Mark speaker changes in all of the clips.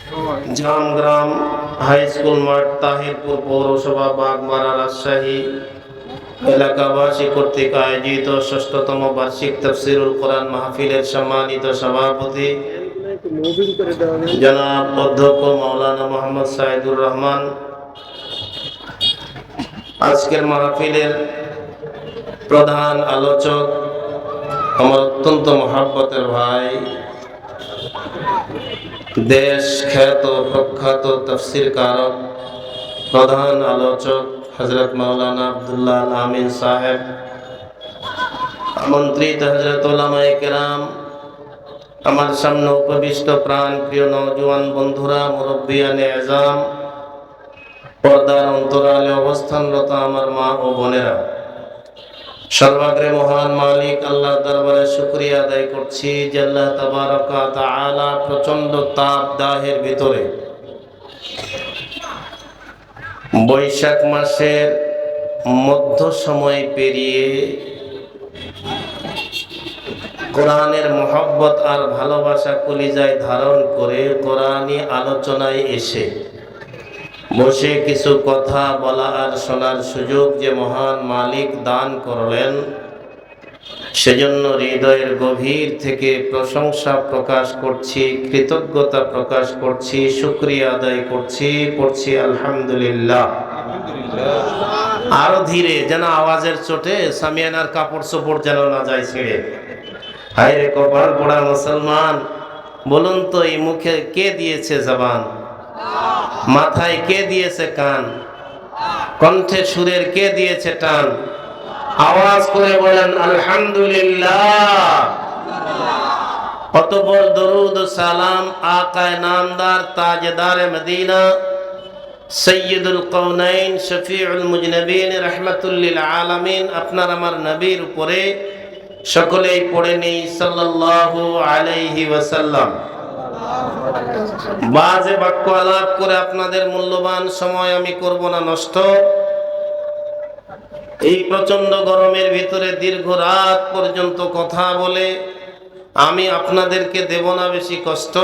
Speaker 1: Jamgram high school মাঠ, তাহিরপুর পৌরসভা, বাগমারা, রাজশাহী এলাকাবাসী কর্তৃক আয়োজিত ষষ্ঠতম বার্ষিক তাফসীরুল কোরআন মাহফিলের সম্মানিত সভাপতি জনাব অধ্যক্ষ মাওলানা মোহাম্মদ সাইদুর রহমান, আজকের মাহফিলের প্রধান আলোচক আমার অত্যন্ত মহাব্বতের ভাই, দেশ খ্যাত প্রখ্যাত তাফসীর কারক, প্রধান আলোচক হযরত মাওলানা আব্দুল্লাহ আল আমিন সাহেব, আমন্ত্রিত হযরত উলামায়ে কেরাম, আমার সামনে উপবিষ্ট প্রাণ প্রিয় নওজোয়ান বন্ধুরা, মুরব্বিয়ানে আযম, পর্দার অন্তরালে অবস্থানরত আমার মা ও বোনেরা, সর্বাগ্রে মহান মালিক আল্লাহর দরবারে শুকরিয়া আদায় করছি যে আল্লাহ তাবারক ওয়া তাআলা প্রচন্ড তাপদাহের ভিতরে বৈশাখ মাসের মধ্য সময় পেরিয়ে কোরআনের মহব্বত আর ভালোবাসা কলিজায় ধারণ করে কোরআনী আলোচনায় এসে বসে কিছু কথা বলা আর শোনার সুযোগ যে মহান মালিক দান করলেন, সেজন্য হৃদয়ের গভীর থেকে প্রশংসা প্রকাশ করছি, কৃতজ্ঞতা প্রকাশ করছি, শুকরিয়া আদায় করছি, পড়ছি আলহামদুলিল্লাহ। আরো ধীরে, যেন আওয়াজের চোটে সামিয়ানার কাপড় চোপড় যেন না যায় ছিঁড়ে। হায় রে কপাল পোড়া মুসলমান, বলুন তো এই মুখে কে দিয়েছে জবান, মাথায় কে দিয়েছে কান, কণ্ঠে সুরের কে দিয়েছে টান? আওয়াজ করে বলেন আলহামদুলিল্লাহ। অতঃপর দরুদ ও সালাম আকায়ে নামদার তাজদারে মদিনা সৈয়দুল কওনাইন শফিউল মুজনবিন রাহমাতুল লিল আলামিন আপনার আমার নবীর উপরে সকলেই পড়ে নেই সাল্লাল্লাহু আলাইহি ওয়াসাল্লাম। বাজে বাক্য আলাপ করে আপনাদের মূল্যবান সময় আমি করব না নষ্ট। এই প্রচন্ড গরমের ভিতরে দীর্ঘ রাত পর্যন্ত কথা বলে আমি আপনাদেরকে দেব না বেশি কষ্ট।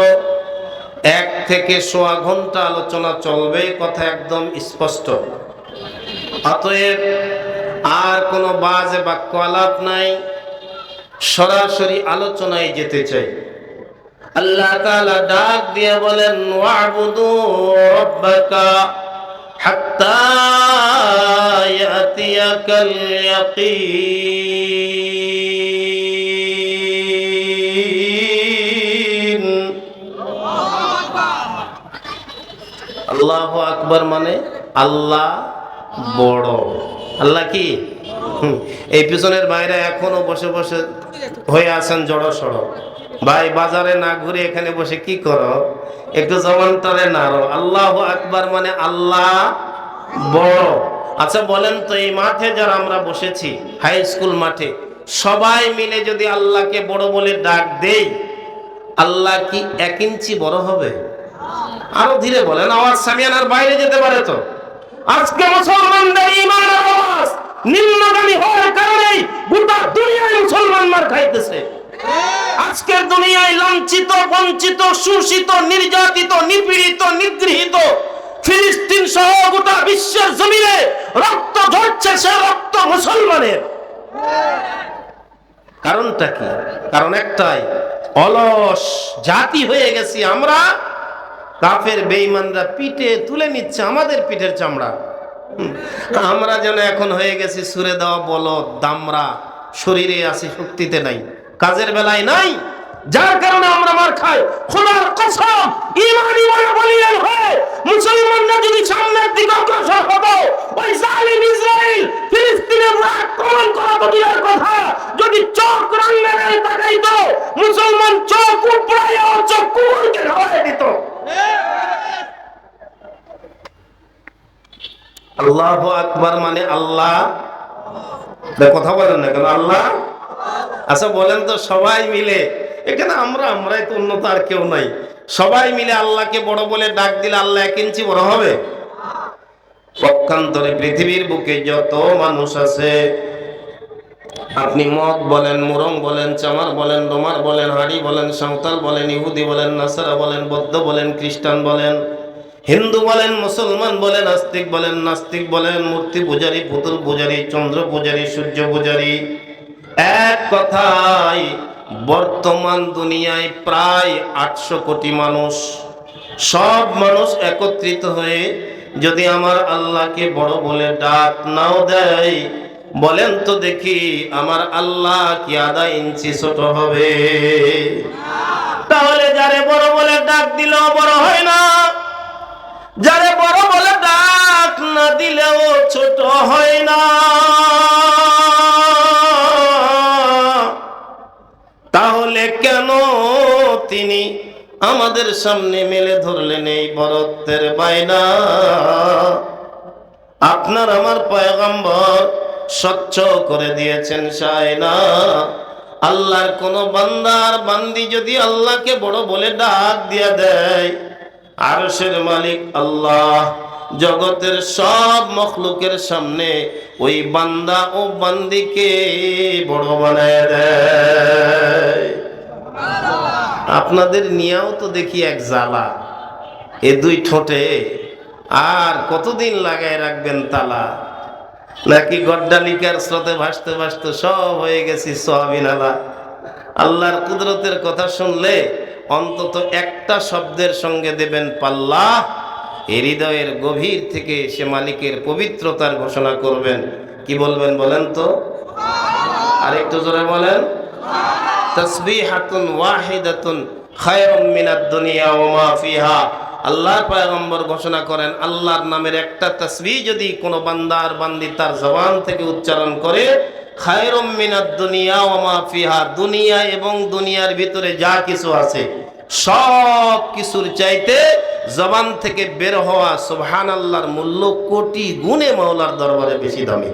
Speaker 1: 1 থেকে সোয়া ঘন্টা আলোচনা চলবে, কথা একদম স্পষ্ট। অতএব আর কোনো বাজে বাক্য আলাপ নাই, সরাসরি আলোচনায় যেতে চাই। আল্লাহ তাআলা ডাক দিয়ে বলেন ওয়া'বুদু রাব্বাকা হাত্তা ইয়াতিয়াকাল ইয়াকিন। আল্লাহু আকবার মানে আল্লাহ বড়। আল্লাহ কি? এই পিছনের বাইরে এখনো বসে বসে হয়ে আছেন জড়ো সড়ো। ভাই বাজারে না ঘুরে এখানে বসে কি করো? একটু জবানটারে নাড়ো। আল্লাহু আকবার মানে আল্লাহ বড়। আচ্ছা বলেন তো, এই মাঠে যারা আমরা বসেছি, হাই স্কুল মাঠে, সবাই মিলে যদি আল্লাহকে বড় বলে ডাক দেই, আল্লাহ কি 1 ইঞ্চি বড় হবে? আরো ধীরে বলেন, আওয়াজ সামিয়ানার বাইরে যেতে পারে তো। আজকে মুসলমানদের ঈমানের আওয়াজ নিম্নগামী হওয়ার কারণে গোটা দুনিয়ায় মুসলমান মার খাইতেছে। আজকের দুনিয়ায় লাঞ্ছিত, বঞ্চিত, শোষিত, নির্যাতিত, নিপীড়িত, নিগৃহীত ফিলিস্তিন সহ গোটা বিশ্বের জমিনে রক্ত ঝরছে, সে রক্ত মুসলমানের। কারণটা কি? কারণ একটাই, অলস জাতি হয়ে গেছি আমরা। কাফের বেঈমানরা পিঠে তুলে নিচ্ছে আমাদের পিঠের চামড়া। আমরা যেন এখন হয়ে গেছি সুরে দেওয়া বলদ, দামরা। শরীরে আছি, শক্তিতে নাই, কাজের বেলায় নাই, যার কারণে আমরা মার খাই। খোদার কসম, ঈমানি বলিয়ান হয়ে মুসলমানরা যদি সামনের দিকে অগ্রসর হতো, ওই জালিম ইসরাইল ফিলিস্তিনের উপর আক্রমণ করা তো দূরের কথা, যদি চোখ রাঙায় তাকাইতো, মুসলমান চোখ উপড়াইয়া ওর চোখ কুকুরকে খাওয়াই দিত। আল্লাহু আকবার মানে আল্লাহ। কথা বলেন না কেন? আল্লাহ। আচ্ছা বলেন তো, সবাই মিলে এখানে আমরাই তো উন্নত, আর কেউ নাই, সবাই মিলে আল্লাহকে বড় বলে ডাক দিলে আল্লাহ 1 ইঞ্চি বড় হবে? পক্ষান্তরে পৃথিবীর বুকে যত মানুষ আছে আপনি মগ বলেন, মুরং বলেন, চামার বলেন, ডোমার বলেন, হাড়ি বলেন, সাঁওতাল বলেন, ইহুদি বলেন, নাসারা বলেন, বৌদ্ধ বলেন, খ্রিস্টান বলেন, হিন্দু বলেন, মুসলমান বলেন, আস্তিক বলেন, নাস্তিক বলেন, মূর্তি পূজারী, পুতুল পূজারী, চন্দ্র পূজারী, সূর্য পূজারী, এক কথায় বর্তমান দুনিয়ায় প্রায় 800 কোটি মানুষ। সব মানুষ একত্রিত হয়ে যদি আমার আল্লাহকে বড় বলে ডাক নাও দেয়, বলেন তো দেখি আমার আল্লাহ কি আধা ইঞ্চি ছোট হবে? তাহলে যারে বড় বলে ডাক দিলেও বড় হয় না, যারে বড় বলে ডাক না দিলেও ছোট হয় না। তাহলে কেন তিনি আমাদের সামনে মেলে ধরলেন এই বরত্বের বায়না? আপনার আমার পয়গম্বর স্বচ্ছ করে দিয়েছেন সায়না। আল্লাহর কোন বান্দার বান্দি যদি আল্লাহকে বড় বলে ডাক দিয়া দেয়, আরশের মালিক আল্লাহ জগতের সব মখলুকের সামনে ওই বান্দা ও বান্দিকে বড় বানায় দেয়। আপনাদের নিয়েও তো দেখি এক জ্বালা, এ দুই ঠোঁটে আর কতদিন লাগায় রাখবেন তালা? নাকি গড্ডালিকার স্রোতে ভাসতে ভাসতে সব হয়ে গেছি সোয়াবিন আলা? আল্লাহর কুদরতের কথা শুনলে অন্তত একটা শব্দের সঙ্গে দেবেন পাল্লা, হৃদয়ের গভীর থেকে সে মালিকের পবিত্রতার ঘোষণা করবেন। কি বলবেন বলেন তো? আর একটু জোরে বলেন। তাসবিহাতুন ওয়াহিদাতুন খায়রুম মিনাদ দুনিয়া ওয়া মা ফিহা। আল্লাহর পয়গম্বর ঘোষণা করেন, আল্লাহর নামের একটা তাসবিহ যদি কোনো বান্দার বান্দি তার জবান থেকে উচ্চারণ করে, খায়রুম মিনাদ দুনিয়া ওয়া মা ফিহা, দুনিয়া এবং দুনিয়ার ভিতরে যা কিছু আছে সব কিছুর চাইতে জবান থেকে বের হওয়া সুবহানাল্লাহর মূল্য কোটি গুণে মাওলার দরবারে বেশি দামি।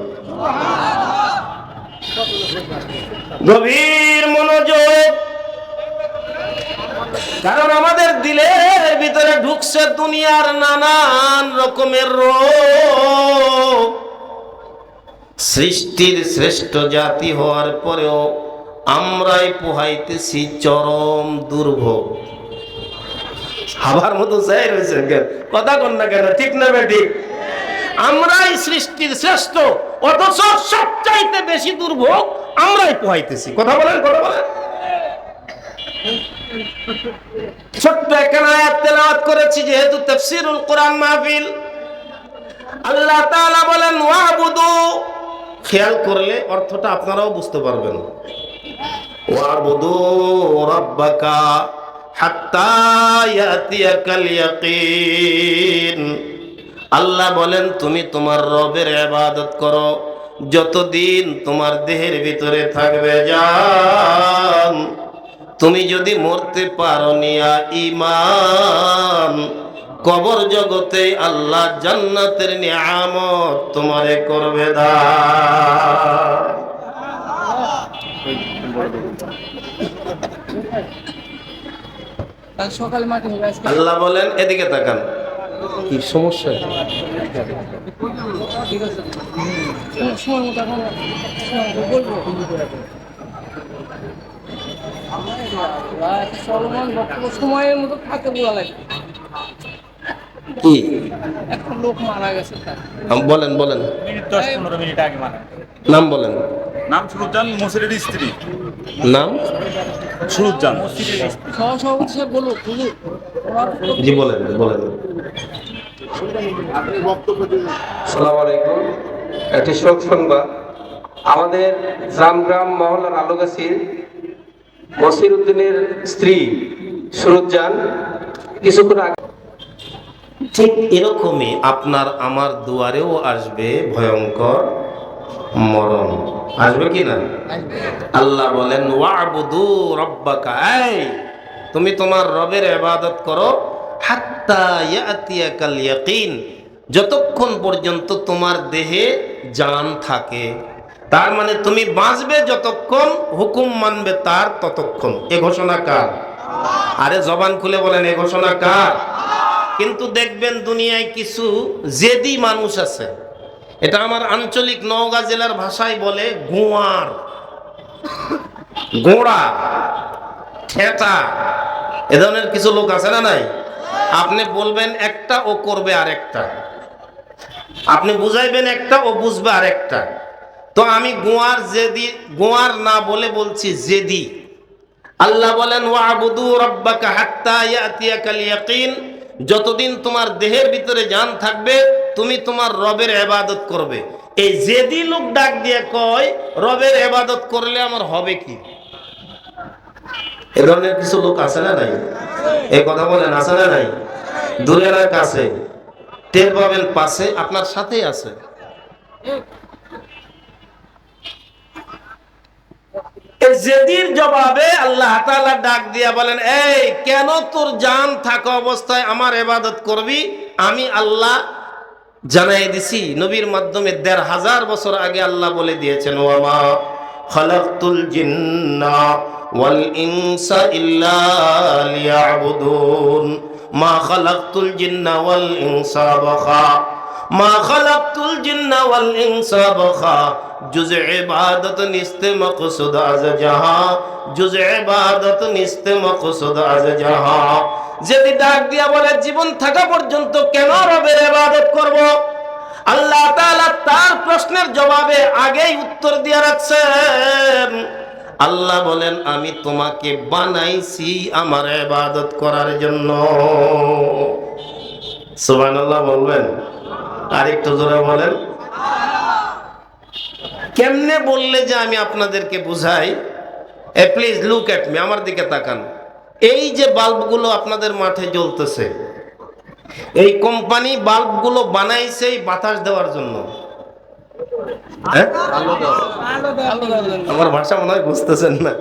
Speaker 1: গভীর মনোযোগ, কারণ আমাদের দিলের ভিতরে ঢুকছে দুনিয়ার নানান রকমের রোগ। সৃষ্টির শ্রেষ্ঠ জাতি হওয়ার পরেও আমরাই পোহাইতেছি চরম দুর্ভোগ। আবার মতো চাই রয়েছে কথা কন না কেন, ঠিক না বেঠিক? আমরাই সৃষ্টির শ্রেষ্ঠ, অথচ সবচাইতে বেশি দুর্ভোগ আমরাই পোহাইতেছি। কথা বলেন, কথা বলেন। ছোট্ট একটা আয়াত তেলাওয়াত করেছি যেহেতু তাফসীরুল কোরআন মাহফিল। আল্লাহ তাআলা বলেন ওয়াবুদু, খেয়াল করলে অর্থটা আপনারাও বুঝতে পারবেন। ওয়াবুদু রাব্বাকা হাত্তা ইয়াতিয়াকাল ইয়াকিন। আল্লাহ বলেন তুমি তোমার রবের ইবাদত করো যতদিন তোমার দেহের ভিতরে থাকবে জান। তুমি যদি মরতে পারো নিয়া ঈমান, কবর জগতে আল্লাহ জান্নাতের নিয়ামত তোমারে করবে দান। আল্লাহ বলেন, এদিকে তাকান। কি সমস্যা?
Speaker 2: সময়ের মতো থাকে বলা লাগে।
Speaker 1: কি
Speaker 2: একটা লোক মারা গেছে,
Speaker 1: বলেন বলেন।
Speaker 3: 10-15 মিনিট আগে মারা।
Speaker 1: নাম বলেন।
Speaker 3: নাম সুরুজ্জান, মসজিদের স্ত্রী।
Speaker 1: নাম
Speaker 3: সুরুজ্জান।
Speaker 2: সহসভাপতি সাহেব বলুন, হুজুর।
Speaker 1: জি বলেন বলেন।
Speaker 4: আসসালামু আলাইকুম। একটি শোক সংবাদ, আমাদের গ্রাম মহল্লার আলোগাছির মসির উদ্দিনের স্ত্রী সুরুজ্জান কিছুক্ষণ আগে।
Speaker 1: ঠিক এরকমই আপনার আমার দুয়ারেও আসবে ভয়ঙ্কর মরণ। আসবে কি না? আল্লাহ বলেন ওয়াবুদু রাব্বাকা, এই তুমি তোমার রবের ইবাদত করো হাত্তা ইয়াতিয়াকাল ইয়াকিন, যতক্ষণ পর্যন্ত তোমার দেহে জান থাকে। তার মানে তুমি বাঁচবে যতক্ষণ, হুকুম মানবে তার ততক্ষণ। এ ঘোষণা কার? আরে জবান খুলে বলেন, এ ঘোষণা কার? কিন্তু দেখবেন দুনিয়ায় কিছু জেদি মানুষ আছে, এটা আমার আঞ্চলিক নওগাঁ জেলার ভাষায় বলে গুয়ার। গোড়া, ঠেটা, এ ধরনের কিছু লোক আছে না নাই? আপনি বলবেন একটা, ও করবে আরেকটা। আপনি বুঝাইবেন একটা, ও বুঝবে আরেকটা। তো আমি গোয়ার জেদি, গোয়ার না বলে বলছি জেদি। আল্লাহ বলেন ওয়াবুদু রাব্বাকা হাত্তা ইয়াতিয়াকাল ইয়াকিন, যতদিন তোমার দেহের ভিতরে জান থাকবে তুমি তোমার রবের ইবাদত করবে। এই জেদি লোক ডাক দিয়ে কয় রবের ইবাদত করলে আমার হবে কি? এ ধরনের কিছু লোক আছে না নাই? এই কথা বলেন, আছে না নাই? দূরের আর কাছে, টের পাবেন পাশে আপনার সাথেই আছে। জেদির জবাবে আল্লাহ তাআলা ডাক দিয়া বলেন, এই কেন তোর জান থাকা অবস্থায় আমার ইবাদত করবি? আমি আল্লাহ জানাই দিছি নবীর মাধ্যমে ১৫০০ বছর আগে আল্লাহ বলে দিয়েছেন, ওয়ামা খালাকতুল জিন্না ওয়াল ইনসা ইল্লা লিয়াবুদুন মা খালাকতুল জিন্না ওয়াল ইনসা বাখা মা খালাকতুল জিন্না ওয়াল ইনসা বাখা जुज़ इबादत निस्ते मक़सूद अज़ जहां जुज़ इबादत निस्ते मक़सूद अज़ जहां। যদি ডাক দিয়া বলে জীবন থাকা পর্যন্ত কেন রবের ইবাদত করব, আল্লাহ তাআলা তার প্রশ্নের জবাবে আগেই উত্তর দিয়ে রাখছেন। আল্লাহ বলেন আমি তোমাকে বানাইছি আমার ইবাদত করার জন্য। সুবহানাল্লাহ বলবেন, আরেকটু জোরে বলেন। কেমনে বললে যে আমি আপনাদেরকে বুঝাই? প্লিজ লুক এট মি, আমার দিকে তাকান। এই যে বাল্বগুলো আপনাদের মাঠে জ্বলতেছে, এই কোম্পানি বাল্বগুলো বানাইছে এই বাতাস দেওয়ার জন্য। আমার ভাষা মনে হয় বুঝতেছেন না।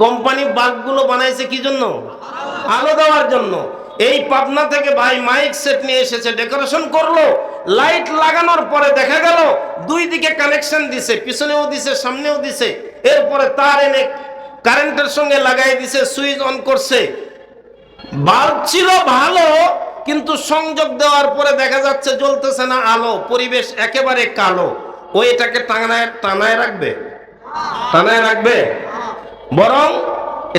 Speaker 1: কোম্পানি বাল্বগুলো বানাইছে কি জন্য? আলো দেওয়ার জন্য। এই পাবনা থেকে ভাই মাইক সেট নিয়ে এসেছে, ডেকোরেশন করলো, লাইট লাগানোর পরে দেখা গেল দুই দিকে কানেকশন দিছে, পিছনেও দিছে সামনেও দিছে, এরপরে তার এনে কারেন্টের সঙ্গে লাগাই দিছে, সুইচ অন করছে। বাল্ব ছিল ভালো, কিন্তু সংযোগ দেওয়ার পরে দেখা যাচ্ছে জ্বলতেছে না আলো, পরিবেশ একেবারে কালো। ও এটাকে টানায় রাখবে? টানায় রাখবে? বরং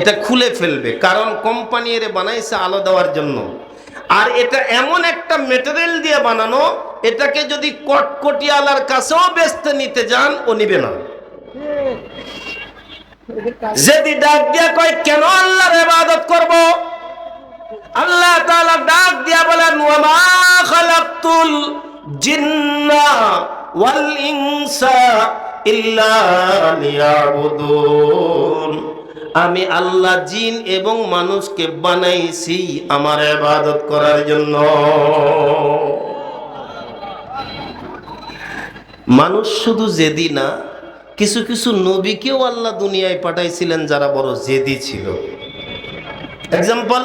Speaker 1: এটা খুলে ফেলবে, কারণ কোম্পানি এর বানাইছে আলো দেওয়ার জন্য। আর এটা এমন একটা মেটেরিয়াল দিয়ে বানানো, এটাকে যদি কটকটিয়ালার কাছেও বেচতে নিতে যান ও নিবে না। যদি ডাক দিয়া কয় কেন আল্লাহর ইবাদত করব, আল্লাহ তাআলা ডাক দিয়া বলেন ওয়ামা খালাকতুল জিন্না ওয়াল ইনসা ইল্লা লিয়াবুদুন, আমি আল্লাহ জিন এবং মানুষকে বানাইছি আমার ইবাদত করার জন্য। মানুষ শুধু জেদি না, কিছু কিছু নবীকেও আল্লাহ দুনিয়ায় পাঠাইছিলেন যারা বড় জেদি ছিল। এক্সাম্পল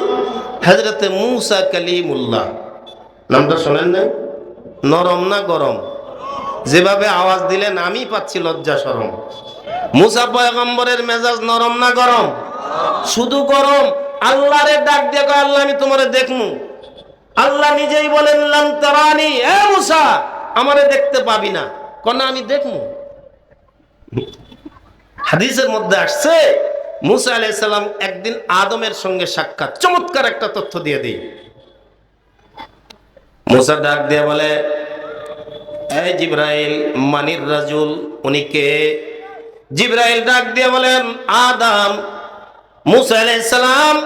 Speaker 1: হযরতে মূসা কালিমুল্লাহ, নামটা শোনেন না? নরম না গরম? যেভাবে আওয়াজ দিলেন আমি পাচ্ছি লজ্জা শরম। মূসা পয়গম্বরের মেজাজ নরম না গরম? শুধু গরম। আল্লাহরে ডাক দিয়ে কয় আল্লাহ আমি তোমারে দেখমু। আল্লাহ নিজেই বলেন লান তারানি, এ মূসা আমারে দেখতে পাবি না। কোন আমি দেখমু? হাদিসের মধ্যে আসছে মূসা আলাইহিস সালাম একদিন আদমের সঙ্গে সাক্ষাৎ। চমৎকার একটা তথ্য দিয়ে দিই। মূসা ডাক দিয়ে বলে, এই জিবরাইল মানির রাজুল, উনি কে? জিবরাইল ডাক দিয়ে বলেন আদম। মূসা আলাইহিস সালাম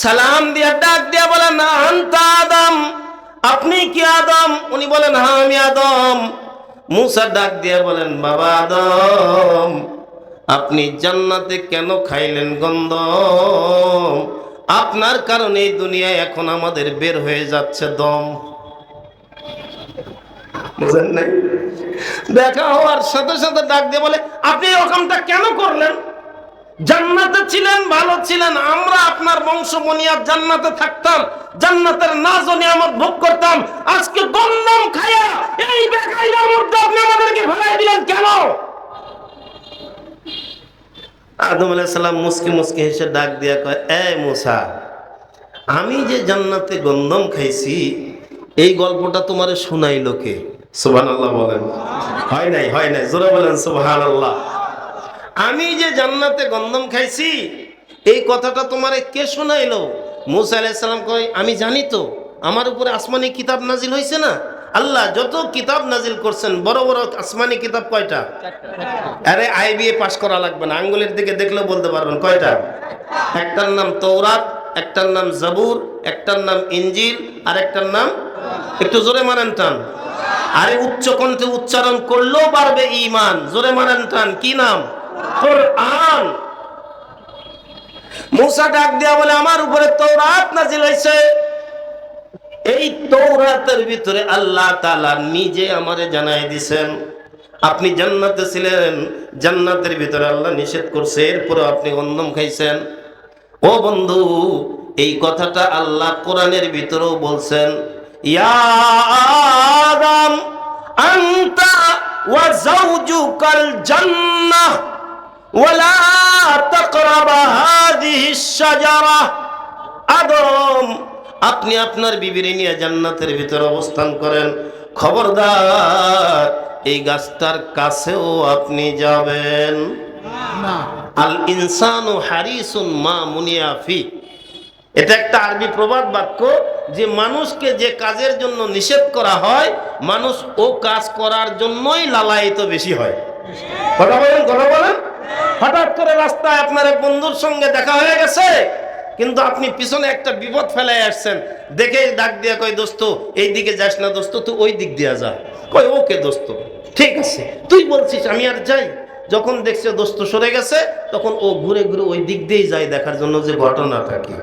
Speaker 1: সালাম দিয়ে ডাক দিয়ে বলেন আনতা আদম, আপনি কি আদম? উনি বলেন হ্যাঁ আমি আদম। মূসা ডাক দিয়ে বলেন বাবা আদম, আপনি জান্নাতে কেন খাইলেন গন্ধ? আপনার কারণে এই দুনিয়ায় এখন আমাদের বের হয়ে যাচ্ছে দম। বুঝেন নাই? দেখা হওয়ার সাথে সাথে ডাক দিয়ে বলে আপনি এরকমটা কেন করলেন? জান্নাতে ছিলেন, ভালো ছিলেন, আমরা আপনার বংশ বনিয়াদ জান্নাতে থাকতাম, জান্নাতের নাজ ও নিয়ামত ভোগ করতাম। আজকে গন্ধম খায়া এই বেকাইরা মধ্যে আপনি আমাদেরকে ফেলাই দিলেন কেন? আদম আলাইহিস সালাম মুস্কি মুস্কি হেসে ডাক দিয়া কয়, এ মূসা, আমি যে জান্নাতে গন্ধম খাইছি এই গল্পটা তোমারে শোনাইলো কে? সুবহানাল্লাহ বলেন। হয় নাই? হয় নাই? জোরে বলেন সুবহানাল্লাহ। আমি যে জান্নাতে গন্ধম খাইছি এই কথাটা তোমারে কে শোনাইলো? মুসা আলাইহিস সালাম কয় আমি জানি তো, আমার উপরে আসমানি কিতাব নাজিল হয়েছে না। আল্লাহ যত কিতাব নাজিল করছেন, বড় বড় আসমানি কিতাব কয়টা? আরে আইবিএ পাস করা লাগবে না, আঙ্গুলের দিকে দেখলেও বলতে পারবেন কয়টা। একটার নাম তৌরাত, একটার নাম জাবুর, একটার নাম ইনজিল, আর একটার নাম, একটু জোরে মানেন টান, আরে উচ্চ কণ্ঠে উচ্চারণ করলেও পারবে ঈমান, জোরে মানেন টান, কি নাম? কোরআন। মুসা ডাক দিয়া বলে আমার উপরে তৌরাত নাজিল হয়েছে। এই তৌরাতের ভিতরে আল্লাহ তাআলা নিজে আমারে জানাই দিছেন আপনি জান্নাতে ছিলেন, জান্নাতের ভিতরে আল্লাহ নিষেধ করছে, এরপরে আপনি গন্ধম খাইছেন। ও বন্ধু, এই কথাটা আল্লাহ কোরআনের ভিতরেও বলছেন, ইয়া আদম আনতা ওয়া যাওজুকাল জান্নাহ ওয়ালা তাকরাবা হাযিহিশ শাজারা। আদম, আপনি আপনার বিবিরে নিয়ে জান্নাতের ভিতরে অবস্থান করেন, খবরদার এই গাছটার কাছেও আপনি যাবেন
Speaker 2: না।
Speaker 1: আল ইনসানু হারিসুন মা মুনিয়া ফি, এটা একটা আরবি প্রবাদ বাক্য, যে মানুষকে যে কাজের জন্য নিষেধ করা হয় মানুষ ও কাজ করার জন্যই লালায়িত বেশি হয়। কথা বলেন, কথা বলেন। হঠাৎ করে রাস্তায় আপনার এক বন্ধুর সঙ্গে দেখা হয়ে গেছে, কিন্তু আপনি পিছনে একটা বিপদ ফেলে আসছেন, দেখে ডাক দিয়া কয় দোস্ত এই দিকে যাস না দোস্ত, তুই ওই দিক দিয়া যা। কয় ওকে দোস্ত, ঠিক আছে, তুই বলছিস আমি আর যাই। যখন দেখছে দোস্ত সরে গেছে, তখন ও ঘুরে ঘুরে ওই দিক দিয়েই যায় দেখার জন্য যে ঘটনাটা কি।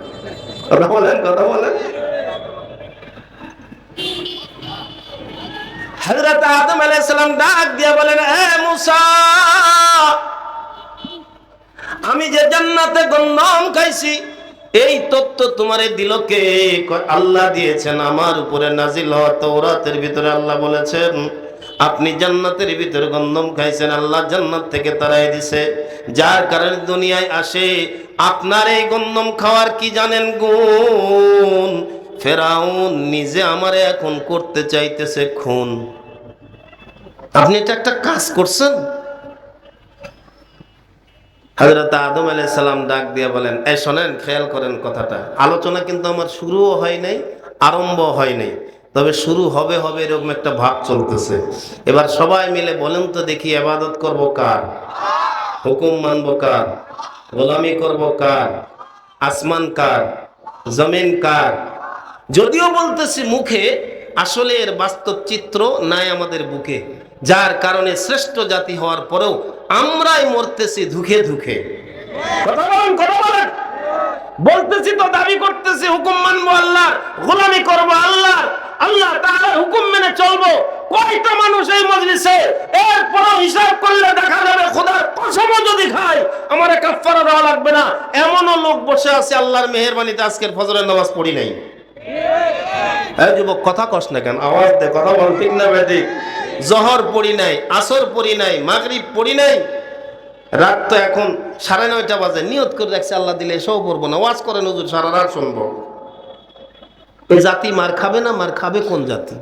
Speaker 1: কথা বলেন, কথা বলেন। হযরত আদম আলাইহিস সালাম ডাক দিয়া বলেন, এ মুসা, আমি যে জান্নাতে গন্ধম খাইছি এই তথ্য তোমারে দিল কে? আল্লাহ দিয়েছেন, আমার উপরে নাজিল হওয়া তাওরাতের ভিতরে আল্লাহ বলেছেন আপনি জান্নাতের ভিতরে গন্ধম খাইছেন, আল্লাহ জান্নাত থেকে তাড়াই দিছে, যার কারণে দুনিয়ায় আসে। আপনার এই গন্ধম খাওয়ার কি জানেন গুণ? ফেরাউন নিজে আমারে এখন করতে চাইতেছে খুন। আপনি এটা একটা কাজ করছেন। হযরত আদম আলাইহিস সালাম ডাক দিয়া বলেন, এই শোনেন, খেয়াল করেন কথাটা, আলোচনা কিন্তু আমার শুরুও হয় নাই, আরম্ভ হয় নাই, তবে শুরু হবে হবে এরকম একটা ভাব চলতেছে। এবার সবাই মিলে বলেন তো দেখি, ইবাদত করব কার? হুকুম মানব কার? গোলামি করব কার? আসমান কার? জমিন কার? যদিও বলতেছি মুখে, আসলে এর বাস্তব চিত্র নাই আমাদের বুকে, যার কারণে শ্রেষ্ঠ জাতি হওয়ার পরেও আমরাই মরতেছি ধুকে ধুকে। কথা বলেন, কথা বলেন। বলতেছি তো, দাবি করতেছি হুকুম মানবো আল্লাহর, গোলামি করবো আল্লাহর, আল্লাহ তাআলার হুকুম মেনে চলবো। কয়টা মানুষ এই মজলিসে এরপরও হিসাব করলে দেখা যাবে খোদার কসমও যদি খায় আমারে কাফারা দেওয়া লাগবে না, এমনও লোক বসে আছে আল্লাহর মেহেরবানিতে আজকের ফজরের নামাজ পড়ি নাই। এই যুবক, কথা কস না কেন? আওয়াজ দে, কথা বল, ঠিক না বেঠিক? জহর পড়ি নাই, আসর পড়ি নাই, মাগরিব পড়ি নাই। রাত তো এখন 9:30 বাজে, নিয়ত করে রাখছে আল্লাহ দিলে এসব পড়বো না, ওয়াজ করেন হুজুর সারা রাত শুনবো। এই জাতি মার খাবে না? মার খাবে কোন জাতি?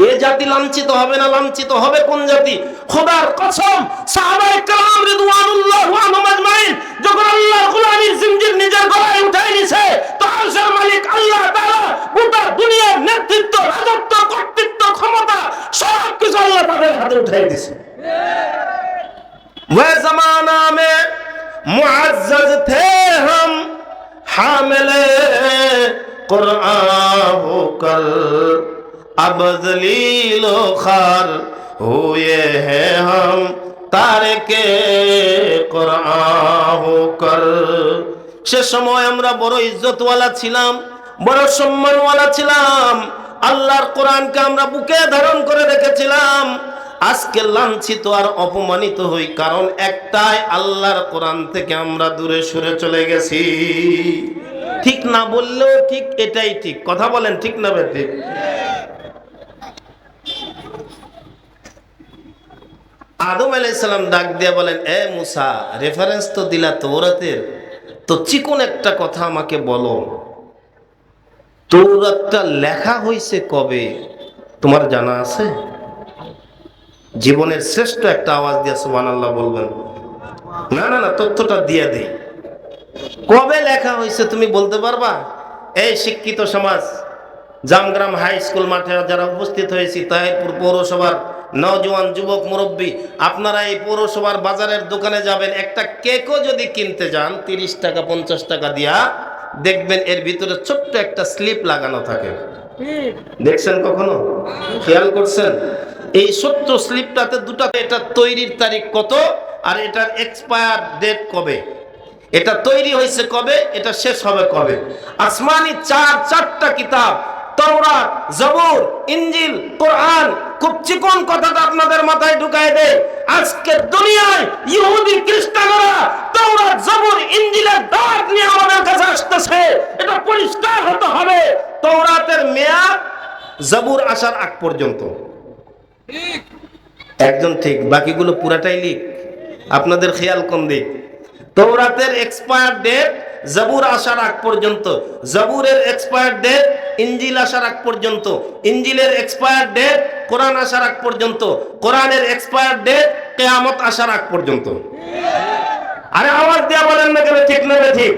Speaker 1: এ জাতি লাঞ্ছিত হবে না? লাঞ্ছিত হবে কোন জাতি? খোদার কসম, সাহাবায়ে কেরাম রিদওয়ানুল্লাহি আনহুম আজমাইন যখন আল্লাহর গোলামীর জিঞ্জির নিজের গলায় উঠাই নিছে, তো আরশের মালিক আল্লাহ তাআলা গোটা দুনিয়ার নেতৃত্ব, রাজত্ব, কর্তৃত্ব, ক্ষমতা সব কিছু আল্লাহ তাদের হাতে উঠাই দিয়েছে। वह जमाना में मुअज्जज थे हम हामिले कुरान होकर, अब जलील खार हुए हैं हम तारिके कुरान होकर। সে সময় আমরা বড় ইজ্জতওয়ালা ছিলাম, বড় সম্মানওয়ালা ছিলাম, আল্লাহর কোরআনকে আমরা বুকে ধারণ করে রেখেছিলাম। আজকে লাঞ্ছিত আর অপমানিত হই, কারণ একটাই, আল্লাহর কোরআন থেকে আমরা দূরে সরে চলে গেছি। ঠিক না বললেও ঠিক, এটাই ঠিক। কথা বলেন, ঠিক না ঠিক? আদম আলাইহিস সালাম ডাক দিয়া বলেন, এ মুসা, রেফারেন্স তো দিলা তৌরাতের, তো চিকন একটা কথা আমাকে বলো, তৌরাতটা লেখা হয়েছে কবে তোমার জানা আছে? জীবনের শ্রেষ্ঠ একটা আওয়াজ দিয়ে সুবহানাল্লাহ বলবেন। না না না, তথ্যটা দিয়ে দিই। কবে লেখা হয়েছে তুমি বলতে পারবা? এই শিক্ষিত সমাজ, জামগ্রাম হাই স্কুল মাঠে যারা উপস্থিত হয়েছি, তাহিরপুর পৌরসভার নওজোয়ান যুবক মুরব্বী, আপনারা এই পৌরসভার বাজারের দোকানে যাবেন, একটা কেকও যদি কিনতে যান 30 টাকা 50 টাকা দিয়া, দেখবেন এর ভিতরে ছোট্ট একটা স্লিপ লাগানো থাকে। দেখছেন কখনো? খেয়াল করছেন? এই ছোট্ট স্লিপটাতে দুটা, এটা তৈরির তারিখ কত আর এটার এক্সপায়ার ডেট কবে, এটা তৈরি হয়েছে কবে, এটা শেষ হবে কবে। আসমানি চারটা কিতাব, তাওরাত, জবুর, ইনজিল, কোরআন, খুব চিকন কথাটা আপনাদের মাথায় ঢুকায় দেয়। আজকের দুনিয়ায় ইহুদি খ্রিস্টানরা তাওরাত, জবুর, ইনজিলের দাওয়াত নিয়ে আমাদের কাছে আসতেছে। এটা পরিষ্কার হতে হবে, তাওরাতের মেয়াদ জবুর আসার আগ পর্যন্ত। একজন ঠিক, বাকিগুলো পুরাটাই লিক। আপনাদের খেয়াল কোন দিক? তাওরাতের এক্সপায়ার ডেট জবুর আসার আগ পর্যন্ত, জবুরের এক্সপায়ার ডেট ইনজিল আসার আগ পর্যন্ত, ইনজিলের এক্সপায়ার ডেট কোরআন আসার আগ পর্যন্ত, কোরআনের এক্সপায়ার ডেট কিয়ামত আসার আগ পর্যন্ত। আরে আওয়াজ দিয়া বলেন না কেন, ঠিক না ঠিক?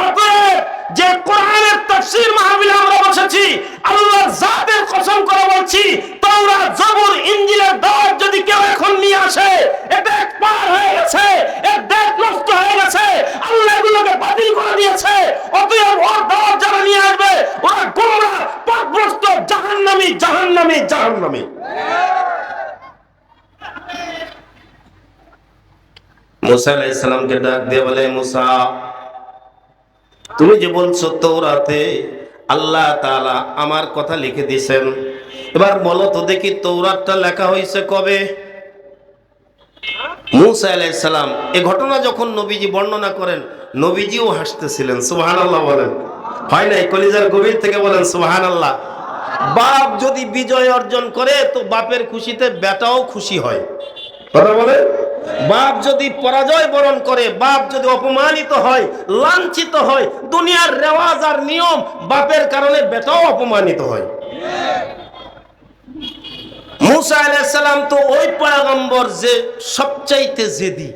Speaker 1: অতএব যে কোরআনের তাফসীর মাহফিলে আমরা বসেছি, আল্লাহর জাতের কসম করে বলছি, তাওরাত, জবুর, ইনজিলের দাওয়াত যদি কেউ এখন নিয়ে আসে, এটা এক্সপায়ার হয়ে গেছে, এর ডেট নষ্ট হয়ে গেছে, আল্লাহ এগুলোকে বাতিল করে দিয়েছে। অতএব ওর দাওয়াত যারা নিয়ে আসবে, ওরা গোমরাহ, পথভ্রষ্ট, জাহান্নামী, জাহান্নামী, জাহান্নামী। মুসা আলাইহিস সালামকে ডাক দিয়ে বলে, মুসা, তুমি যে বলছো তাওরাতে আল্লাহ তাআলা আমার কথা লিখে দিয়েছেন, এবার বলো তো দেখি তাওরাতটা লেখা হয়েছে কবে? মুসা আলাইহিস সালাম এই ঘটনা যখন নবীজি বর্ণনা করেন, নবীজিও হাসতেছিলেন। সুবহানাল্লাহ বলেন। হয় নাই? কলিজার গভীর থেকে বলেন সুবহানাল্লাহ। বাপ যদি বিজয় অর্জন করে তো বাপের খুশিতে বেটাও খুশি হয়। কথা বলে, বাপ যদি পরাজয় বরণ করে, বাপ যদি অপমানিত হয়, লাঞ্ছিত হয়, দুনিয়ার রেওয়াজ আর নিয়ম, বাপের কারণে বেটাও অপমানিত হয়। মুসা আলাইহিস সালাম তো ওই পয়গম্বর যে সবচাইতে জেদি।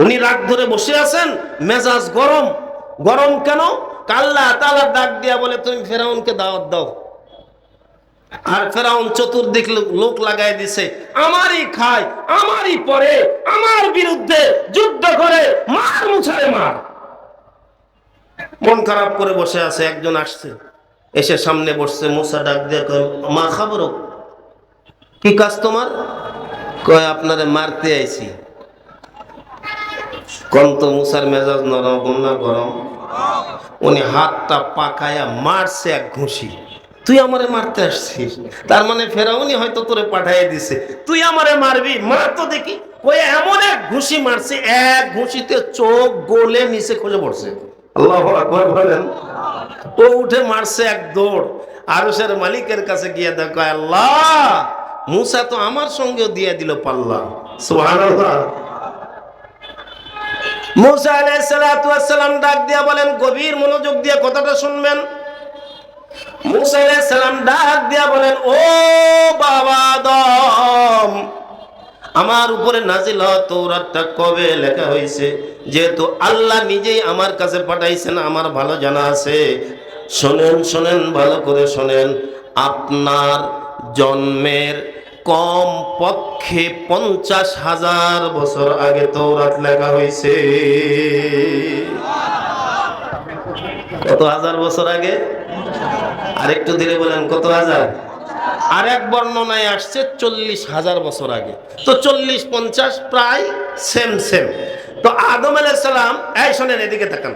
Speaker 1: উনি রাগ ধরে বসে আছেন, মেজাজ গরম। গরম কেন? আল্লাহ তাআলা ডাক দিয়া বলে, তুমি ফেরাউনকে দাওয়াত দাও। আর ফেরাউন চতুর্দিক লোক লাগাই দিছে, আমারই খায়, আমারই পরে, আমার বিরুদ্ধে যুদ্ধ করে, মার মুছারে মার। মন খারাপ করে বসে আছে। একজন আসছে, এসে সামনে বসছে। মুসা ডাক দিয়ে কয়, মা খবর, কি কাজ তোমার? কয়, আপনারে মারতে আইছি। কোন তো মুসার মেজাজ নরম না গরম? উনি হাতটা পাকায়া মারছে এক ঘুষি। তুই আমারে মারতে আসছিস? তার মানে ফেরাউনি হয়তো তোরে পাঠাইয়া দিছে, তুই আমারে মারবি, মার তো দেখি। ওই এমন এক ঘুষি মারছে, এক ঘুষিতে চোখ গলে নিচে খুলে পড়ছে। আল্লাহু আকবার বলেন। ও উঠে মারছে এক দৌড়, আরশের মালিকের কাছে গিয়ে দেখো, আল্লাহ, মুসা তো আমার সঙ্গেও দিয়ে দিল পাল্লা। সুবহানাল্লাহ। মুসা আলাইহিস সালাতু ওয়াস সালাম ডাক দিয়া বলেন, গভীর মনোযোগ দিয়ে কথাটা শুনবেন। মুসা আলাইহিস সালাম ডাক দিয়া বলেন, ও বাবা আদম, আমার উপরে নাজিল হওয়া তাওরাতটা কবে লেখা হয়েছে? যেহেতু আল্লাহ নিজেই আমার কাছে পাঠাইছেন, আমার ভালো জানা আছে। শোনেন, শোনেন, ভালো করে শোনেন। আপনার জন্মের কম পক্ষে 50,000 বছর আগে তাওরাত লেখা হয়েছে। কত হাজার বছর আগে? আরেকটু ধীরে বলেন, কত হাজার? আর এক বর্ণনায় আসছে 40,000 বছর আগে। তো 40-50 প্রায় সেম সেম। তো আদম আলাইহিস সালাম, এই শোনেন, এদিকে তাকান,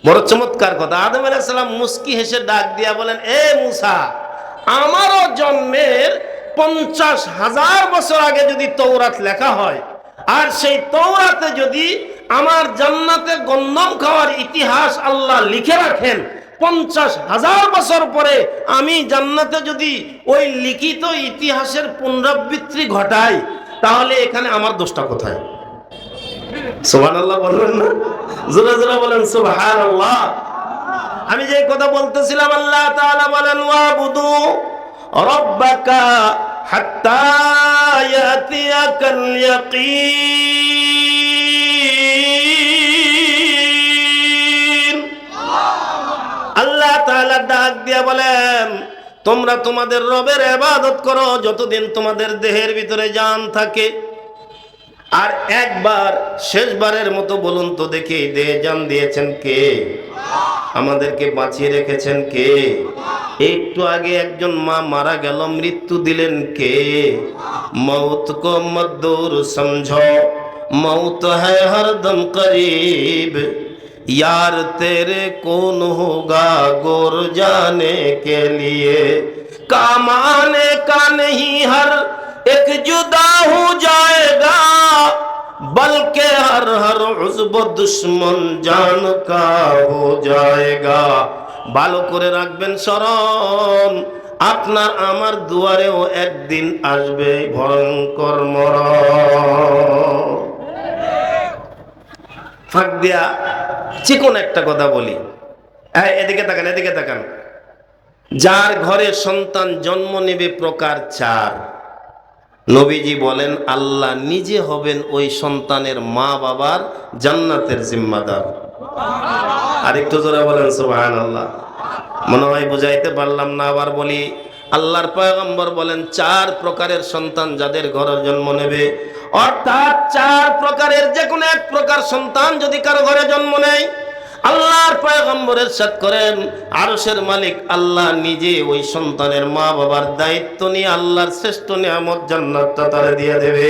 Speaker 1: বড় চমৎকার কথা। আদম আলাইহিস সালাম মুস্কি হেসে ডাক দিয়া বলেন, এ মুসা, আমারও জন্মের 50,000 বছর আগে যদি তাওরাত লেখা হয়, আর সেই তাওরাতে যদি আমার জান্নাতে গন্ধম খাওয়ার ইতিহাস আল্লাহ লিখে রাখেন, 50,000 বছর পরে আমি জান্নাতে যদি ওই লিখিত ইতিহাসের পুনরাবৃত্তি ঘটাই, তাহলে এখানে আমার দোষটা কোথায়? সুবহানাল্লাহ বলবেন না? জোরে জোরে বলেন সুবহানাল্লাহ। আমি যে কথা বলতেছিলাম, আল্লাহ তাআলা বলেন, ওয়াবুদু রাব্বাকা হাত্তা ইয়াতিয়াকাল ইয়াকিন। আল্লাহ তাআলা ডাক দিয়া বলেন, তোমরা তোমাদের রবের ইবাদত করো যতদিন তোমাদের দেহের ভিতরে জান থাকে। আর একবার শেষবারের মতো বলুন তো দেখি, দেহে জান দিয়েছেন কে? আমাদেরকে বাঁচিয়ে রেখেছেন কে? একটু আগে একজন মা মারা গেল, মৃত্যু দিলেন কে? মৌত কো মত দূর সমঝো, মৌত है हरदम करीब, यार तेरे कौन होगा गोर जाने के लिए, काम आने का नहीं हर एक जुदा हो जाएगा, बल्कि हर हर उज़्व दुश्मन जान का हो जाएगा। ভালো করে রাখবেন স্মরণ, আপনার আমার দুয়ারেও একদিন আসবে ভয়ঙ্কর মরণ। ফাঁক দিয়া চিকন একটা কথা বলি, এদিকে তাকান, এদিকে তাকান। যার ঘরে সন্তান জন্ম নেবে প্রকার চার, নবীজি বলেন আল্লাহ নিজে হবেন ওই সন্তানের মা বাবার জান্নাতের জিম্মাদার। আরেকটু জোরে বলেন সুবহানাল্লাহ। মনে হয় বুঝাইতে পারলাম না, আবার বলি। আল্লাহর পয়গম্বর বলেন চার প্রকারের সন্তান যাদের ঘরে জন্ম নেবে, অর্থাৎ চার প্রকারের যে কোনো এক প্রকার সন্তান যদি কারো ঘরে জন্ম নেয়, আল্লাহর পয়গম্বর ইরশাদ করেন আরশের মালিক আল্লাহ নিজে ওই সন্তানের মা বাবার দায়িত্ব নিয়ে আল্লাহর শ্রেষ্ঠ নিয়ামত জান্নাতটা তারে দিয়ে দেবে।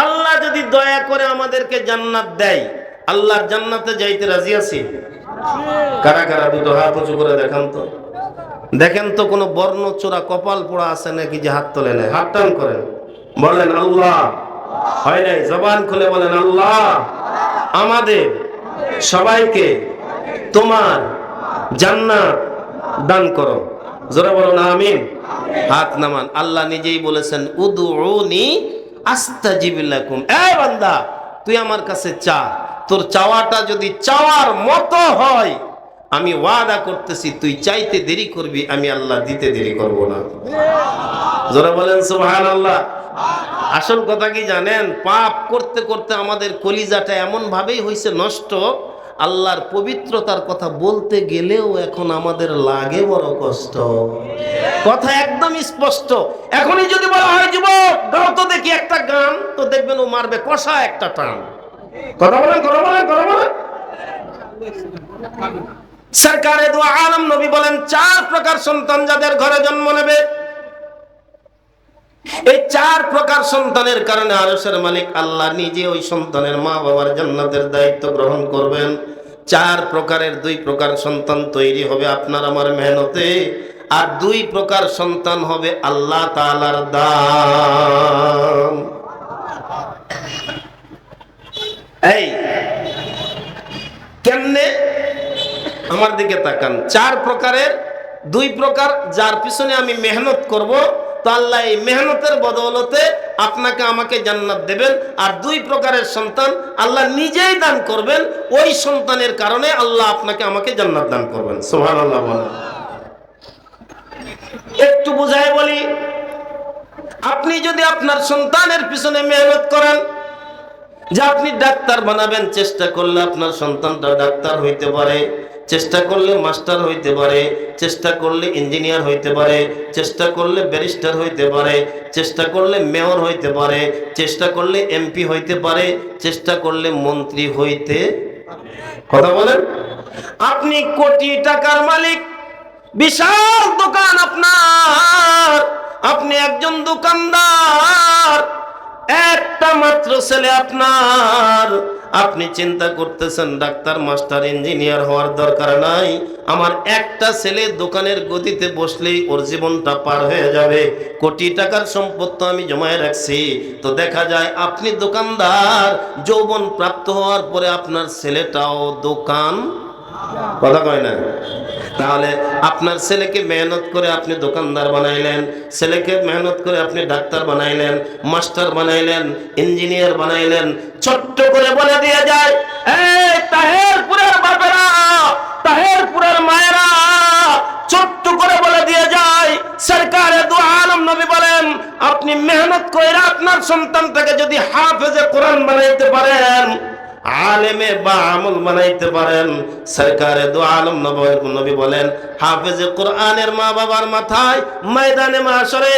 Speaker 1: আল্লাহ যদি দয়া করে আমাদেরকে জান্নাত দেয়, আল্লাহর জান্নাতে যাইতে রাজি আছি? কারা কারা দুটো হাত উঁচু করে দেখান তো, দেখেন তো কোনো বর্ণ চোরা কপাল পোড়া আছে নাকি যে হাত তোলে নেয়? হাত টান করেন, বলেন আল্লাহ। হয় নাই? জবান খুলে বলেন আল্লাহ আমাদের সবাইকে তোমার জান্নাত দান করো। জোরে বলো না আমিন। হাত নামান। আল্লাহ নিজেই বলেছেন উদউনি আস্তাজিব লাকুম। এ বান্দা, তুই আমার কাছে চা, তোর চাওয়াটা যদি চাওয়ার মতো হয় আমি ওয়াদা করতেছি তুই চাইতে দেরি করবি, আমি আল্লাহ দিতে দেরি করব না। জোরে বলেন সুবহানাল্লাহ। আসল কথা কি জানেন? পাপ করতে করতে আমাদের কলিজাটা এমন ভাবেই হয়েছে নষ্ট, আল্লাহর পবিত্রতার কথা বলতে গেলেও এখন আমাদের লাগে বড় কষ্ট। কথা একদম স্পষ্ট। এখনই যদি বলা হয় যুবক গাও তো দেখি একটা গান, তো দেখবেন ও মারবে কষা একটা টান। কথা বলেন, কথা বলেন, কথা বলেন। সরকারে দু আলম নবী বলেন চার প্রকার সন্তান যাদের ঘরে জন্ম নেবে, এই চার প্রকার সন্তানের কারণে আরশের মালিক আল্লাহ নিজে ওই সন্তানের মা বাবার জান্নাতের দায়িত্ব গ্রহণ করবেন। চার প্রকারের দুই প্রকার সন্তান তৈরি হবে আপনার আমার মেহনতে, আর দুই প্রকার সন্তান হবে আল্লাহ তাআলার দান। এই কেমনে? আমার দিকে তাকান। চার প্রকারের দুই প্রকার যার পিছনে আমি মেহনত করব, তো আল্লাহ এই মেহনতের বদৌলতে আপনাকে আমাকে জান্নাত দেবেন। আর দুই প্রকারের সন্তান আল্লাহ নিজেই দান করবেন, ওই সন্তানের কারণে আল্লাহ আপনাকে আমাকে জান্নাত দান করবেন। সুবহানাল্লাহ বলেন। একটু বুঝাই বলি, আপনি যদি আপনার সন্তানের পিছনে মেহনত করেন, যে আপনি ডাক্তার বানাবেন, চেষ্টা করলে আপনার সন্তানটা ডাক্তার হইতে পারে, চেষ্টা করলে মাস্টার হইতে পারে, চেষ্টা করলে ইঞ্জিনিয়ার হইতে পারে, চেষ্টা করলে ব্যারিস্টার হইতে পারে, চেষ্টা করলে মেয়র হইতে পারে, চেষ্টা করলে এমপি হইতে পারে, চেষ্টা করলে মন্ত্রী হইতে। কথা বলেন। আপনি কোটি টাকার মালিক, বিশাল দোকান আপনার, আপনি একজন দোকানদার, একটা মাত্র ছেলে আপনার, আপনি চিন্তা করতেছেন ডাক্তার মাস্টার ইঞ্জিনিয়ার হওয়ার দরকার নাই, আমার একটা ছেলে দোকানের গদিতে বসলেই ওর জীবনটা পার হয়ে যাবে, কোটি টাকার সম্পদ তো আমি জমায় রাখছি। তো দেখা যায় আপনি দোকানদার, যৌবন প্রাপ্ত হওয়ার পরে আপনার ছেলেটাও দোকান। কথা কয় না? তাহলে আপনার ছেলেকে মেহনত করে আপনি দোকানদার বানাইলেন, ছেলেকে মেহনত করে আপনি ডাক্তার বানাইলেন, মাস্টার বানাইলেন, ইঞ্জিনিয়ার বানাইলেন। ছোট্ট করে বলে দিয়ে যায়, এই তাহেরপুরের বাপেরা, তাহেরপুরের মায়েরা, ছোট্ট করে বলে দিয়ে যায় মেহনত কইরা আপনার সন্তানটাকে যদি হাফেজে কোরআন বানাইতে পারেন, আলেমে বা আমল বানাইতে পারেন, সরকারে দু আলম নবী বলেন হাফেজে কোরআনের মা বাবার মাথায় ময়দানে মাশরে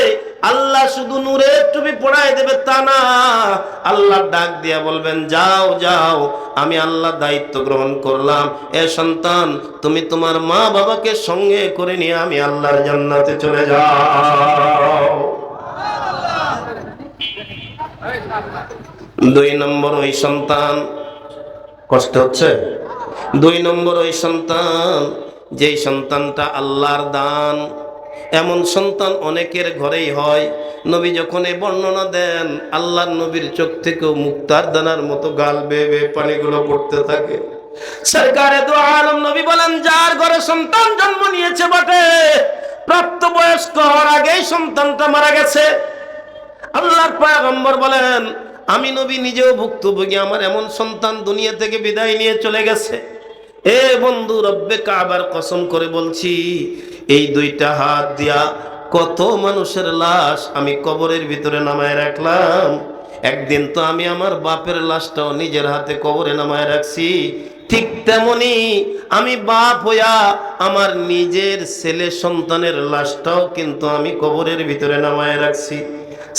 Speaker 1: আল্লাহ শুধু নূরের টুপি পড়াই দেবে তা না, আল্লাহ ডাক দিয়া বলবেন যাও যাও, আমি আল্লাহ দায়িত্ব গ্রহণ করলাম, এ সন্তান তুমি তোমার মা বাবাকে সঙ্গে করে নিয়ে আমি আল্লাহর জান্নাতে চলে যাও। 2 নম্বর ওই সন্তান, কষ্ট হচ্ছে, 2 নম্বর ওই সন্তান যেই সন্তানটা আল্লাহর দান। এমন সন্তান অনেকের ঘরেই হয়। নবী যখন এই বর্ণনা দেন, আল্লাহর নবীর চোখ থেকেও মুক্তার দানার মতো গাল বেয়ে বেয়ে পানিগুলো পড়তে থাকে। সরকারে দু আলম নবী বলেন যার ঘরে সন্তান জন্ম নিয়েছে বটে, প্রাপ্তবয়স্ক হওয়ার আগেই সন্তানটা মারা গেছে। আল্লাহর পয়গম্বর বলেন আমি নবী নিজেও ভুক্তভোগী, আমার এমন সন্তান দুনিয়া থেকে বিদায় নিয়ে চলে গেছে। এ বন্ধু, রব্বে কাবার কসম করে বলছি, এই 2টা হাত দিয়া কত মানুষের লাশ আমি কবরের ভিতরে নামায় রাখলাম। একদিন তো আমি আমার বাপের লাশটাও নিজের হাতে কবরে নামায় রাখছি। ঠিক তেমনি আমি বাপ হইয়া আমার নিজের ছেলে সন্তানের লাশটাও কিন্তু আমি কবরের ভিতরে নামায় রাখছি।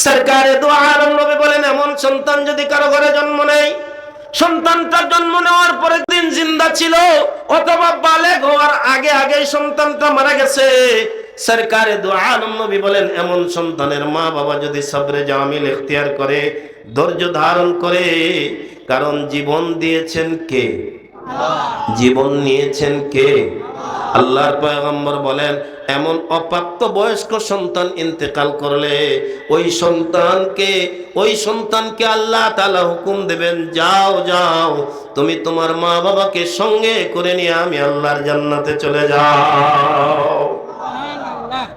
Speaker 1: সরকারে দু আলম নবী বলেন এমন সন্তান যদি কারো ঘরে জন্ম নেয়, সন্তানটা জন্ম নেওয়ার পরে দিন জিন্দা ছিল অথবা বালেগ হওয়ার আগে আগে সন্তানটা মারা গেছে, সরকারে দু আলম নবী বলেন এমন সন্তানের মা বাবা যদি সবরে জামিল ইখতিয়ার করে, ধৈর্য ধারণ করে, কারণ জীবন দিয়েছেন কে? জীবন নিয়েছেন কে? আল্লাহর পয়গম্বর বলেন এমন অপ্রাপ্ত বয়স্ক সন্তান ইন্তেকাল করলে ওই সন্তানকে আল্লাহ তাআলা হুকুম দেবেন যাও যাও, তুমি তোমার মা বাবাকে সঙ্গে করে নিয়ে আমি আল্লাহর জান্নাতে চলে যাও।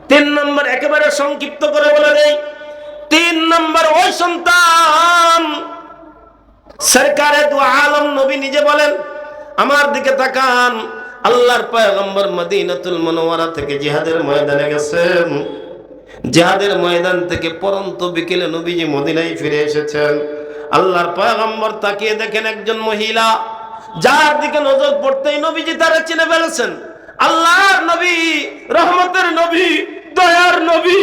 Speaker 1: 3 নম্বর একেবারে সংক্ষিপ্ত করে বলে দেই, 3 নম্বর ওই সন্তান, সরকারে দু আলম নবী নিজে বলেন, আমার দিকে তাকান, আল্লাহর পয়গম্বর মদিনাতুল মুনাওয়ারা থেকে জিহাদের ময়দানে গেছেন। জিহাদের ময়দান থেকে পরন্ত বিকেলে নবীজি মদিনায় ফিরে এসেছেন। আল্লাহর পয়গম্বর তাকিয়ে দেখেন একজন মহিলা, যার দিকে নজর পড়তেই নবীজি তারা চিনে ফেলেছেন। আল্লাহর নবী, রহমতের নবী, দয়ার নবী,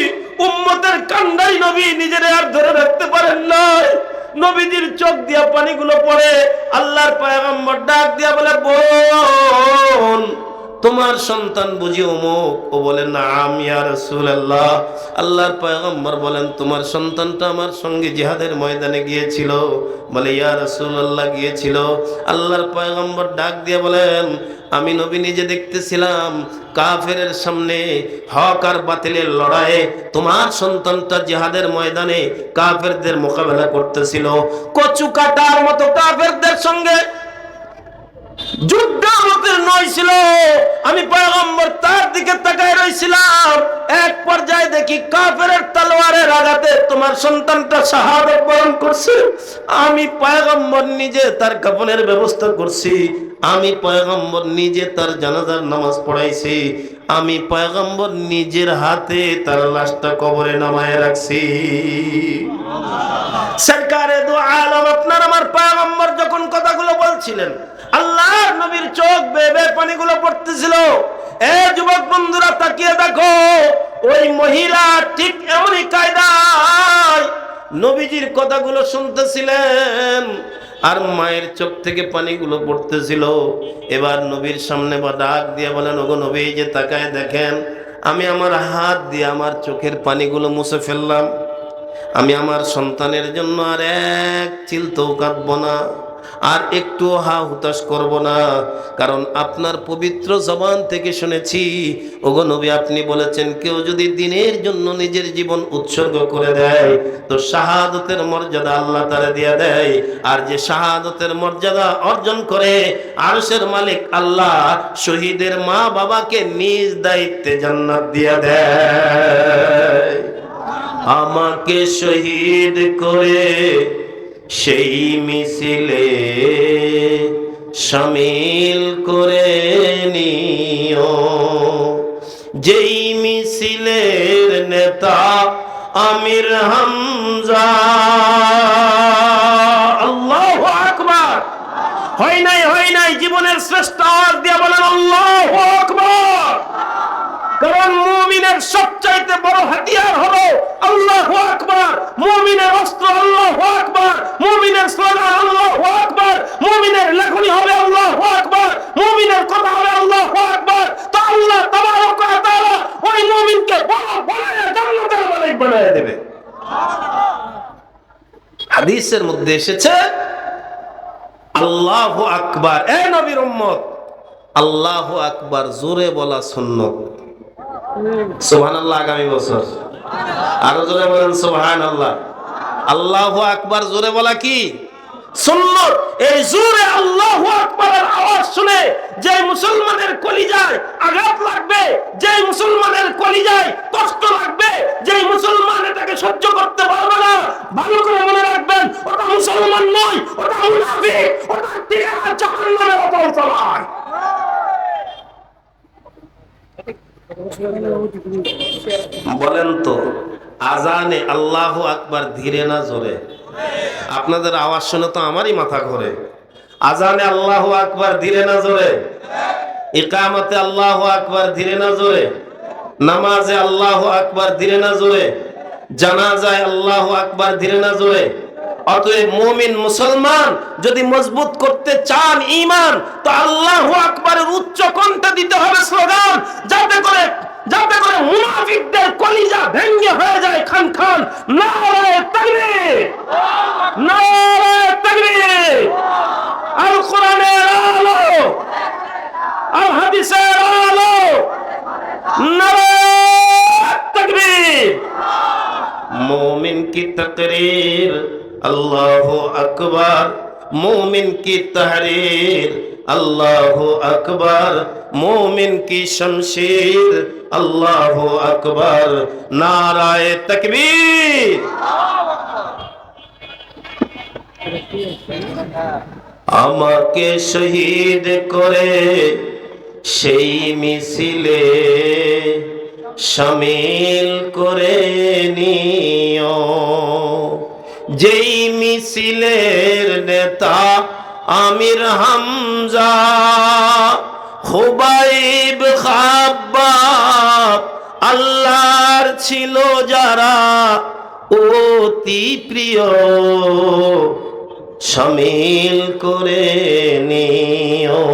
Speaker 1: উম্মতের কান্ডাই নবী, নিজের আর ধরে রাখতে পারেন নাই। নবীজির চোখ দিয়া পানিগুলো পড়ে। আল্লাহর পয়গম্বর ডাক দিয়া বলে বোন, তোমার সন্তান বুঝি অমুক? ও বলে নাম ইয়া রাসূলুল্লাহ। আল্লাহর পয়গম্বর বলেন তোমার সন্তানটা আমার সঙ্গে জিহাদের ময়দানে গিয়েছিল। বলে ইয়া রাসূলুল্লাহ গিয়েছিল। আল্লাহর পয়গম্বর ডাক দিয়ে বলেন আমি নবী নিজে দেখতেছিলাম কাফেরের সামনে হক আর বাতিলের লড়াইয়ে তোমার সন্তানটা জিহাদের ময়দানে কাফেরদের মোকাবেলা করতেছিল। কচু কাটার মতো কাফেরদের সঙ্গে যুদ্ধ অবতীর্ণ হয়েছিল। আমি পয়গম্বর তার দিকে তাকায় রইছিলাম। এক পর্যায়ে দেখি কাফেরের তলোয়ারের আঘাতে তোমার সন্তানটা শাহাদাত বরণ করছে। আমি পয়গম্বর নিজে তার কাফনের ব্যবস্থা করছি। আমি পয়গম্বর নিজে তার জানাজার নামাজ পড়াইছি। আমি পয়গম্বর নিজের হাতে তার লাশটা কবরে নামায় রাখছি। সরকারে দু আলম, আপনার আমার পয়গম্বর যখন কথাগুলো বলছিলেন, আল্লাহর নবীর চোখ বেয়ে বেয়ে পানিগুলো পড়তেছিল। এ যুবক বন্ধুরা তাকিয়ে দেখো, ওই মহিলা ঠিক এমনই কায়দায় নবীজির কথাগুলো শুনতেছিলেন আর মায়ের চোখ থেকে পানিগুলো পড়তেছিল। এবার নবীর সামনে বা ডাক দিয়ে বলেন ওগো নবী, যে তাকায় দেখেন আমি আমার হাত দিয়ে আমার চোখের পানিগুলো মুছে ফেললাম। আমি আমার সন্তানের জন্য আর এক চিলতেও কাঁদবো না, আর একটু হা হুতাশ করব না, কারণ আপনার পবিত্র জবান থেকে শুনেছি ওগো নবী আপনি বলেছেন কেউ যদি দ্বীনের জন্য নিজের জীবন উৎসর্গ করে দেয় তো শাহাদাতের মর্যাদা আল্লাহ তাআলা দিয়ে দেয়। আর যে শাহাদাতের মর্যাদা অর্জন করে আরশের মালিক আল্লাহ শহীদের মা বাবাকে নিজ দায়িত্বে জান্নাত দিয়ে দেয়। আমাকে শহীদ করে সেই মিছিলে শামিল করে নিও, যেই মিছিলের নেতা আমির হামজা সর্বশ্রেষ্ঠ আওয়াজ দিয়ে বলেন আল্লাহু আকবার। কারণ মুমিনের সবচাইতে বড় হাতিয়ার হলো আল্লাহু আকবার। মুমিনের অস্ত্র আল্লাহু আকবার, মুমিনের স্লোগান আল্লাহু আকবার, মুমিনের লেখনী হবে আল্লাহু আকবার, মুমিনের কথা হবে আল্লাহু আকবার। তো আল্লাহ তাবারক ওয়া তাআলা ওই মুমিনকে বড় বানায় জান্নাতের মালিক বানায় দেবে। হাদিসের মধ্যে এসেছে আল্লাহু আকবার, এ নবীর উম্মত, আল্লাহু আকবার জোরে বলা সুন্নাত। সুবহানাল্লাহ আগামী বছর আরো জোরে বলেন সুবহানাল্লাহ। আল্লাহু আকবার জোরে বলা কি সুন্নাত। এই জোরে আল্লাহু আকবারের আওয়াজ শুনে যে মুসলমানের কলিজায় আঘাত লাগবে, যে মুসলমানের কলিজায় কষ্ট লাগবে, যে মুসলমান এটাকে সহ্য করতে পারবে না, ভালো করে মনে রাখবেন ওটা মুসলমান নয়, ওটা মুনাফিক, ওটা জাহান্নামের অটল চালায়। বলেন তো আজানে আল্লাহু আকবার ধীরে না জোরে? আপনাদের আওয়াজ শুনে তো আমারই মাথা ঘোরে। আজানে আল্লাহু আকবার ধীরে না জোরে? ইকামতে আল্লাহু আকবার ধীরে না জোরে? নামাজে আল্লাহু আকবার ধীরে না জোরে? জানাজায় আল্লাহু আকবার ধীরে না জোরে? অতএব মুমিন মুসলমান যদি মজবুত করতে চান ঈমান, তো আল্লাহু আকবারের উচ্চ কণ্ঠে দিতে হবে স্লোগান, যাতে করে মুনাফিকদের কলিজা ভেঙে হয়ে যায় খান খান। নারে তাকবীর, নারে তাকবীর। আল কোরআনের আলো, আল হাদিসের আলো, নারে তাকবীর। मोमिन की तकरीर अल्लाहु अकबर, मोमिन की तहरीर अल्लाहु अकबर, मोमिन की शमशीर अल्लाहु अकबर, नाराए तकबीर। আমাকে শহীদ করে সেই মিছিলে শামিল করে নিও, যেই মিছিলের নেতা আমির হামজা, খুবাইব খাব্বাব আল্লাহর ছিল যারা অতি প্রিয়, শামিল করে নিও।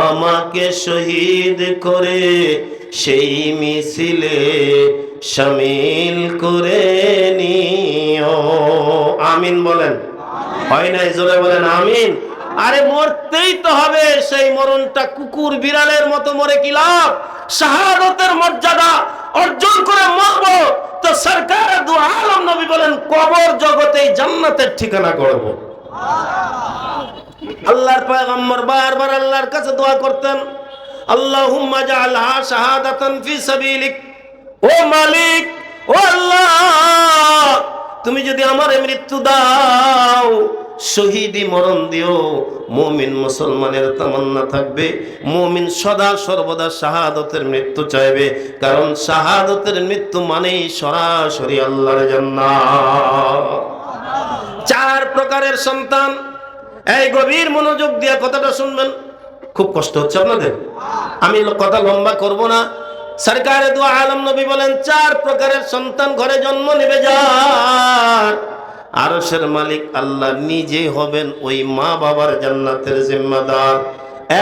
Speaker 1: আমাকে শহীদ করে সেই মিছিলে শামিল করে নিও। আমিন বলেন। হয় নাই? জোরে বলেন আমিন। আরে মরতেই তো হবে, সেই মরণটা কুকুর বিড়ালের মতো মরে কি লাভ? শাহাদাতের মর্যাদা অর্জন করে মরবো তো সরকার দু আলম নবী বলেন কবর জগতেই জান্নাতের ঠিকানা করব। আল্লাহর পয়গম্বর বারবার আল্লাহর কাছে দোয়া করতেন, আল্লাহুম্মা জাআলহা শাহাদাতান ফি সাবিলিক। ও মালিক, ও আল্লাহ, তুমি যদি আমারে মৃত্যু দাও, শহীদি মরণ দিও। মুমিন মুসলমানের তামান্না থাকবে, মুমিন সদা সর্বদা শাহাদাতের মৃত্যু চাইবে, কারণ শাহাদাতের মৃত্যু মানেই সরাসরি আল্লাহর জান্নাত। চার প্রকারের সন্তান, এই গভীর মনোযোগ দিয়ে কথাটা শুনবেন, খুব কষ্ট হচ্ছে আপনাদের, আমি কথা লম্বা করব না। সরকারে দু আলম নবী বলেন চার প্রকারের সন্তান ঘরে জন্ম নেবে যার, আরশের মালিক আল্লাহ নিজে হবেন ওই মা বাবার জান্নাতের জিম্মাদার।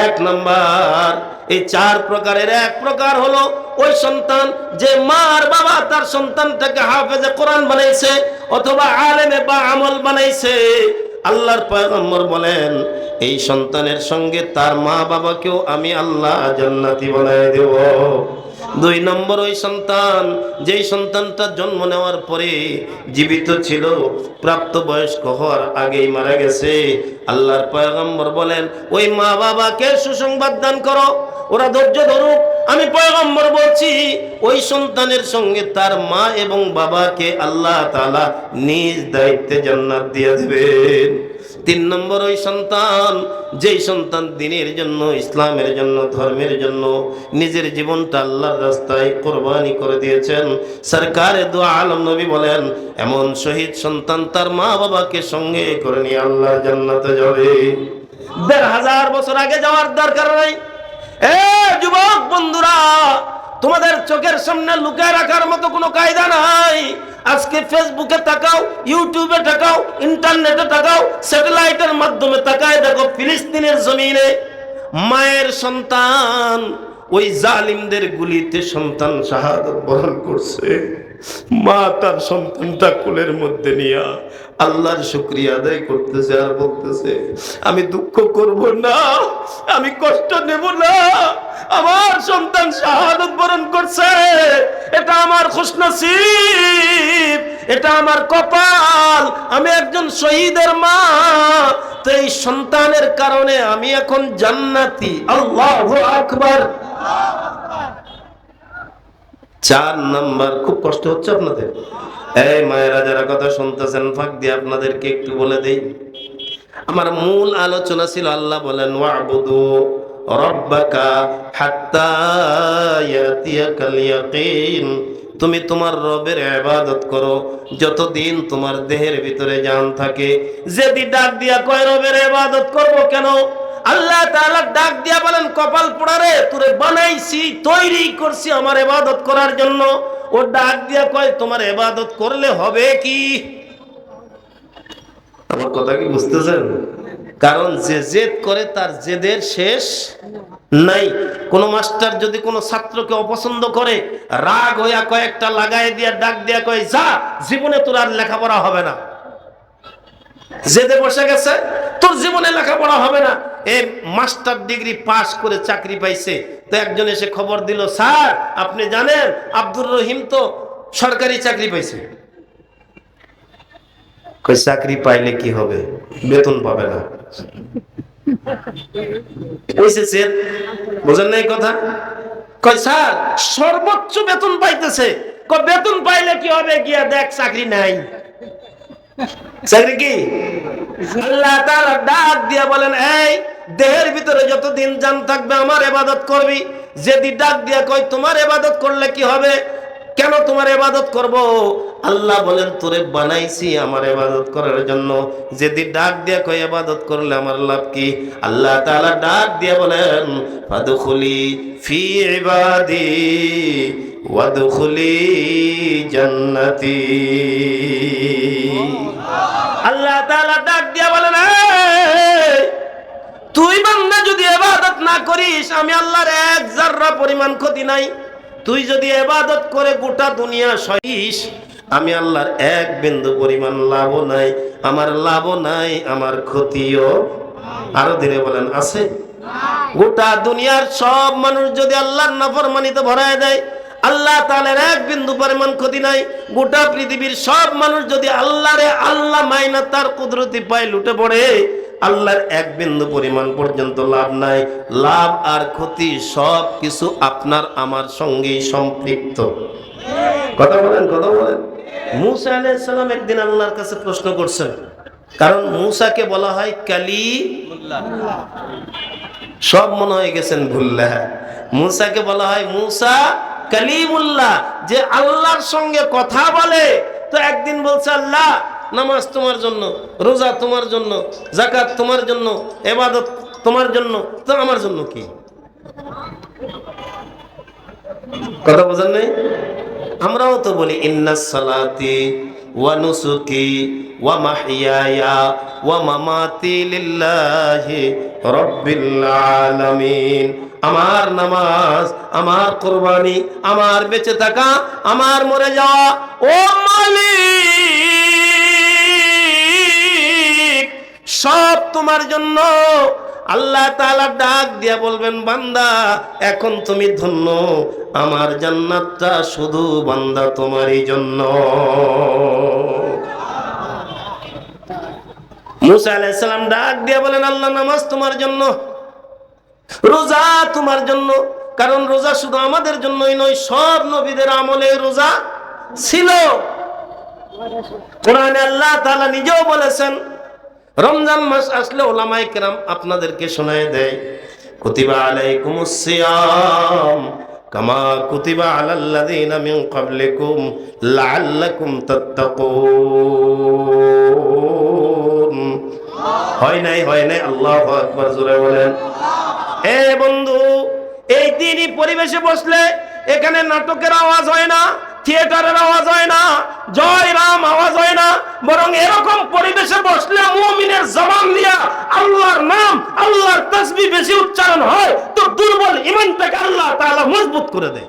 Speaker 1: এক নাম্বার, এই চার প্রকারের এক প্রকার হলো ওই সন্তান যে মার বাবা তার সন্তানটাকে হাফেজে কোরআন বানাইছে অথবা আলেমে বা আমল বানাইছে। আল্লাহর পয়গম্বর বলেন এই সন্তানের সঙ্গে তার মা বাবাকেও আমি আল্লাহ জান্নাতি বানায় দেব। দুই নম্বর, ওই সন্তান যেই সন্তানটা জন্ম নেওয়ার পরে জীবিত ছিল, প্রাপ্তবয়স্ক হওয়ার আগেই মারা গেছে। আল্লাহর পয়গম্বর বলেন ওই মা বাবাকে সুসংবাদ দান করো, ওরা ধৈর্য ধরুক। আমি পয়গম্বর বলছি ওই সন্তানের সঙ্গে তার মা এবং বাবাকে আল্লাহ তাআলা নিজ দায়িত্বে জান্নাত দিয়ে দেবেন। তিন নম্বর, ওই সন্তান যেই সন্তান দ্বীনের জন্য, ইসলামের জন্য, ধর্মের জন্য নিজের জীবনটা আল্লাহর রাস্তায় কোরবানি করে দিয়েছেন। সরকারে দু আলম নবী বলেন এমন শহীদ সন্তান তার মা বাবাকে সঙ্গে করে নিয়ে আল্লাহর জান্নাতে যাবে। 1500 বছর আগে যাওয়ার দরকার নাই। এ যুবক বন্ধুরা, তোমাদের চোখের সামনে লুকায় রাখার মতো কোনো কায়দা নাই। আজকে ফেসবুকে তাকাও, ইউটিউবে তাকাও, ইন্টারনেটে তাকাও, স্যাটেলাইটের মাধ্যমে তাকায় দেখো ফিলিস্তিনের জমিনে মায়ের সন্তান ওই জালিমদের গুলিতে সন্তান শাহাদাত বরণ করছে। মা তার সন্তানটা কোলের মধ্যে নিয়ে আল্লাহর শুকরিয়া আদায় করতেছে আর বলতেছে, আমি দুঃখ করব না, আমি কষ্ট নেব না, আমার সন্তান শাহাদাত বরণ করছে, এটা আমার খুশনসিব, এটা আমার কপাল, আমি একজন শহীদের মা, তো এই সন্তানের কারণে আমি এখন জান্নাতি। আল্লাহু আকবার। 4 নাম্বার, খুব কষ্ট হচ্ছে আপনাদের? এই মায়েরা যারা কথা শুনতেছেন, ফাঁক দিয়ে আপনাদেরকে একটু বলে দেই, আমার মূল আলোচনা ছিল আল্লাহ বলেন ওয়াবুদু রাব্বাকা হাত্তা ইয়াতিয়াকাল ইয়াকিন, তুমি তোমার রবের ইবাদত করো যতদিন তোমার দেহের ভিতরে জান থাকে। যদি ডাক দিয়া কয় রবের ইবাদত করব কেন, আল্লাহ তাআলা ডাক দিয়া বলেন কপাল পোড়ারে, তোরে বানাইছি, তৈরি করছি আমার ইবাদত করার জন্য। ও ডাক দিয়া কয় তোমার ইবাদত করলে হবে কি? আমার কথা কি বুঝতেছেন? কারণ যে জেদ করে তার জেদের শেষ নাই। কোন মাস্টার যদি কোনো ছাত্রকে অপছন্দ করে, রাগ হইয়া কয়েকটা লাগাই দিয়া ডাক দিয়া কয় যা, জীবনে তোর আর লেখাপড়া হবে না। জেদে বসে গেছে, তোর জীবনে লেখাপড়া হবে না। এই মাস্টার ডিগ্রি পাস করে চাকরি পাইছে, তো একজন এসে খবর দিল, স্যার আপনি জানেন আব্দুর রহিম তো সরকারি চাকরি পাইছে। কই চাকরি পাইলে কি হবে? বেতন পাবে না। বুঝেন না এই কথা? কই স্যার সর্বোচ্চ বেতন পাইতেছে। কই বেতন পাইলে কি হবে? গিয়া দেখ চাকরি নাই। চাকরি কি? আল্লাহ তাআলা ডাক দিয়া বলেন, এই দেহের ভিতরে যতদিন জান থাকবে আমার ইবাদত করবি। যদি ডাক দিয়া কই তোমার ইবাদত করলে কি হবে, কেন তোমার ইবাদত করব, আল্লাহ বলেন তোরে বানাইছি আমার ইবাদত করার জন্য। যদি ডাক দিয়া কই ইবাদত করলে আমার লাভ কি, আল্লাহ তাআলা ডাক দিয়া বলেন ফাদখুলি ফি ইবাদি ওয়াদখুলি জান্নাতি। আল্লাহ তাআলা ডাক দিয়া বলেন, তুই বান্দা যদি ইবাদত না করিস, আমি আল্লাহর এক জাররা পরিমাণ ক্ষতি নাই। তুই যদি ইবাদত করে গোটা দুনিয়া সহিস, আমি আল্লাহর এক বিন্দু পরিমাণ লাভও নাই। আমার লাভও নাই, আমার ক্ষতিও আরো ধীরে বলেন আছে। গোটা দুনিয়ার সব মানুষ যদি আল্লাহর নাফরমানিতে ভরায় দেয়, আল্লাহ তাআলার এক বিন্দু পরিমাণ ক্ষতি নাই। গোটা পৃথিবীর সব মানুষ যদি আল্লাহরে আল্লাহ মাইনা তার কুদরতি পায় লুটে পড়ে, আল্লাহর এক বিন্দু পরিমাণ পর্যন্ত লাভ নাই। লাভ আর ক্ষতি সব কিছু আপনার আমার সঙ্গেই সম্পৃক্ত। কথা বলেন, কথা বলেন। মূসা আলাইহিস সালাম একদিন আল্লাহর কাছে প্রশ্ন করছেন, কারণ মূসাকে বলা হয় কালিমুল্লাহ। সব মনে হয়ে গেছেন ভুল্লাহ। মূসাকে বলা হয় মূসা কালিমুল্লাহ, যে আল্লাহর সঙ্গে কথা বলে। তো একদিন বলছে আল্লাহ নামাজ তোমার জন্য, রোজা তোমার জন্য, যাকাত তোমার জন্য, ইবাদত তোমার জন্য, তো আমার জন্য কি? কথা বোঝেন নাই? আমরাও তো বলি ইন্নাস সালাতি ওয়া নুসুকি ওয়া মাহইয়ায়া ওয়া মামাতি লিল্লাহি রাব্বিল আলামিন। আমার নামাজ, আমার কুরবানি, আমার বেঁচে থাকা, আমার মরে যাওয়া, ও মালিক সব তোমার জন্য। আল্লাহ তাআলা ডাক দিয়া বলবেন, বান্দা এখন তুমি ধন্য, আমার জান্নাতটা শুধু বান্দা তোমারই জন্য। মূসা আলাইহিস সালাম ডাক দিয়া বলেন, আল্লাহ নামাজ তোমার জন্য, রোজা তোমার জন্য। কারণ রোজা শুধু আমাদের জন্যই নয়, সব নবীদের আমলে রোজা ছিল। কোরআনে আল্লাহ তাআলা নিজেও বলেছেন, রমজান মাস আসলে ওলামায়ে কেরাম আপনাদেরকে শোনায় দেয়, কুতিবা আলাইকুমুস সিয়াম কামা কুতিবা আলাল্লাযিনা মিন ক্বাবলিকুম লাআল্লাকুম তাত্তাকুন। হয় নাই, হয় নাই। আল্লাহু আকবার, জোরে বলেন। এ বন্ধু, এই দিনই পরিবেশে বসলে এখানে নাটকের আওয়াজ হয় না, থিয়েটারের আওয়াজ হয় না, জয় রাম আওয়াজ হয় না, বরং এরকম পরিবেশে বসলে মুমিনের জবান দিয়া আল্লাহর নাম, আল্লাহর তাসবিহ বেশি উচ্চারণ হয়, তো দুর্বল ঈমানটাকে আল্লাহ তাআলা মজবুত করে দেয়।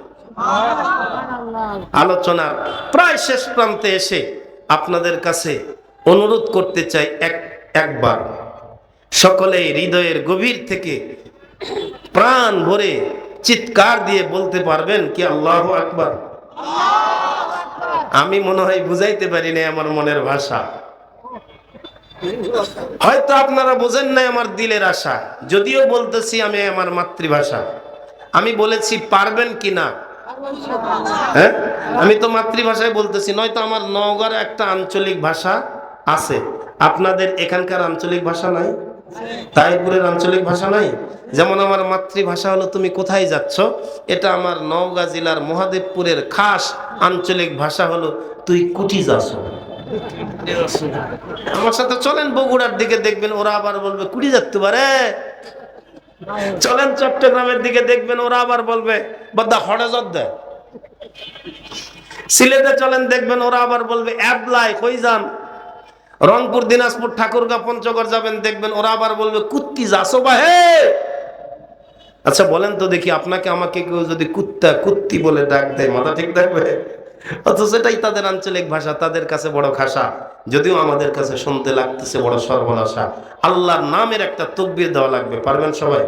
Speaker 1: আলোচনার প্রায় শেষ প্রান্তে এসে আপনাদের কাছে অনুরোধ করতে চাই, একবার সকলে হৃদয়ের গভীর থেকে প্রাণ ভরে চিৎকার দিয়ে বলতে পারবেন কি আল্লাহু আকবার? আমি মনে হয় বুঝাইতে পারি না আমার মনের ভাষা, হয়তো আপনারা বোঝেন নাই আমার দিলের আশা। যদিও বলতেছি আমি আমার মাতৃভাষা, আমি বলেছি পারবেন কি না? হ্যাঁ, আমি তো মাতৃভাষায় বলতেছি, নয়তো আমার নওগাঁর একটা আঞ্চলিক ভাষা আছে, আপনাদের এখানকার আঞ্চলিক ভাষা নাই, তাইপুরের আঞ্চলিক ভাষা নাই। যেমন আমার মাতৃভাষা হলো তুমি কোথায় যাচ্ছ, এটা আমার নওগাঁ জেলার মহাদেবপুরের খাস আঞ্চলিক ভাষা হলো তুই কুটি যাচ্ছ। আমার সাথে চলেন বগুড়ার দিকে, দেখবেন ওরা আবার বলবে কুটি যাচ্ছে পারে। চলেন চট্টগ্রামের দিকে, দেখবেন ওরা আবার বলবে বদ্দা হড়ে দেয়। সিলেটে চলেন, দেখবেন ওরা আবার বলবে অ্যাবলাই কই যান। রংপুর, দিনাজপুর, ঠাকুরগাঁ, পঞ্চগড় যাবেন, দেখবেন ওরা আবার বলবে কুত্তি যাসো বা হে। আচ্ছা বলেন তো দেখি, আপনাকে আমাকে কেউ যদি কুত্তা কুত্তি বলে ডাক দেয়, মাথা ঠিক থাকবে? অথচ সেটাই তাদের আঞ্চলিক ভাষা, তাদের কাছে বড় খাসা, যদিও আমাদের কাছে শুনতে লাগতেছে বড় সর্বনাশা। আল্লাহর নামের একটা তাকবীর দেওয়া লাগবে, পারবেন সবাই?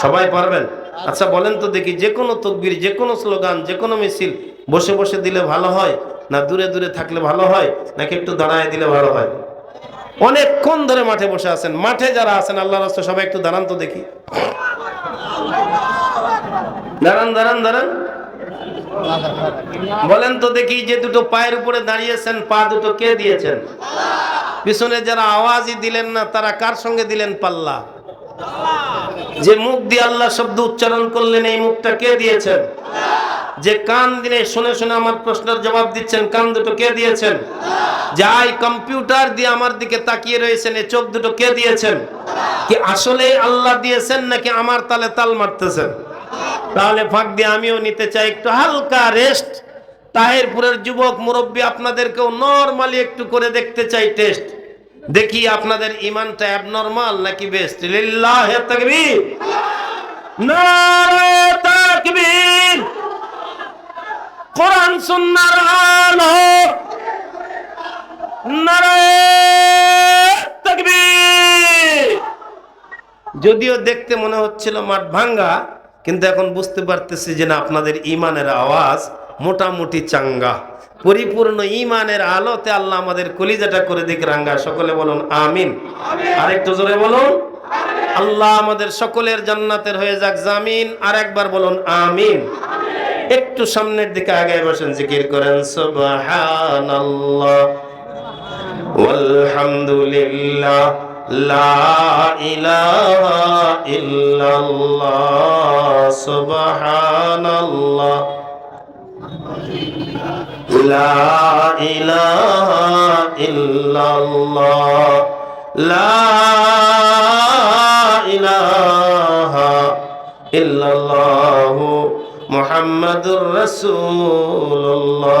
Speaker 1: সবাই পারবেন? আচ্ছা বলেন তো দেখি, যে কোনো তাকবীর, যে কোনো স্লোগান, যে কোনো মিছিল বসে বসে দিলে ভালো হয় না দূরে দূরে থাকলে ভালো হয়, নাকি একটু দাঁড়ায় দিলে ভালো হয়? অনেকক্ষণ ধরে মাঠে বসে আছেন, মাঠে যারা আছেন আল্লাহর রাস্তায় সবাই একটু দাঁড়ান তো দেখি, দাঁড়ান দাঁড়ান দাঁড়ান। বলেন তো দেখি, যে দুটো পায়ের উপরে দাঁড়িয়েছেন, পা দুটো কে দিয়েছেন? পিছনে যারা আওয়াজই দিলেন না, তারা কার সঙ্গে দিলেন পাল্লা? যে মুখ দিয়ে আল্লাহ শব্দ উচ্চারণ করলেন, এই মুখটা কে দিয়েছেন? যে কান দিয়ে শুনে শুনে আমার প্রশ্নের জবাব দিচ্ছেন, কান দুটো কে দিয়েছেন? যাই কম্পিউটার দিয়ে আমার দিকে তাকিয়ে রয়েছেন, এই চোখ দুটো কে দিয়েছেন? কি আসলে আল্লাহ দিয়েছেন নাকি আমার তালে তাল মারতেছেন? তাহলে ফাঁক দিয়ে আমিও নিতে চাই একটু হালকা রেস্ট। তাহিরপুরের যুবক মুরব্বী, আপনাদেরকেও নরমালি একটু করে দেখতে চাই টেস্ট, দেখি আপনাদের ইমানটা অ্যাবনরমাল নাকি বেস্ট। লিল্লাহি তাকবীর, নারে তাকবীর, কোরআন সুন্নাহর আলো, নারে তাকবীর। যদিও দেখতে মনে হচ্ছিল মাঠ ভাঙ্গা, কিন্তু এখন বুঝতে পারতেছি যে না, আপনাদের ইমানের আওয়াজ মোটামুটি চাঙ্গা। পরিপূর্ণ ইমানের আলোতে আল্লাহ আমাদের কলিজাটা করে দিক রাঙ্গা। সকলে বলুন আমিন। আরেকটু জোরে বলুন, আল্লাহ আমাদের সকলের জান্নাতের হয়ে যাক জামিন। আর একবার বলুন আমিন। একটু সামনের দিকে আগে বসেন, জিকির করেন সুবহানাল্লাহ ওয়ালহামদুলিল্লাহ লা ইলাহা ইল্লাল্লাহ সুবহানাল্লাহ লা ইলাহা ইল্লাল্লাহ লা ইলাহা ইল্লাল্লাহু মুহাম্মাদুর রাসূলুল্লাহ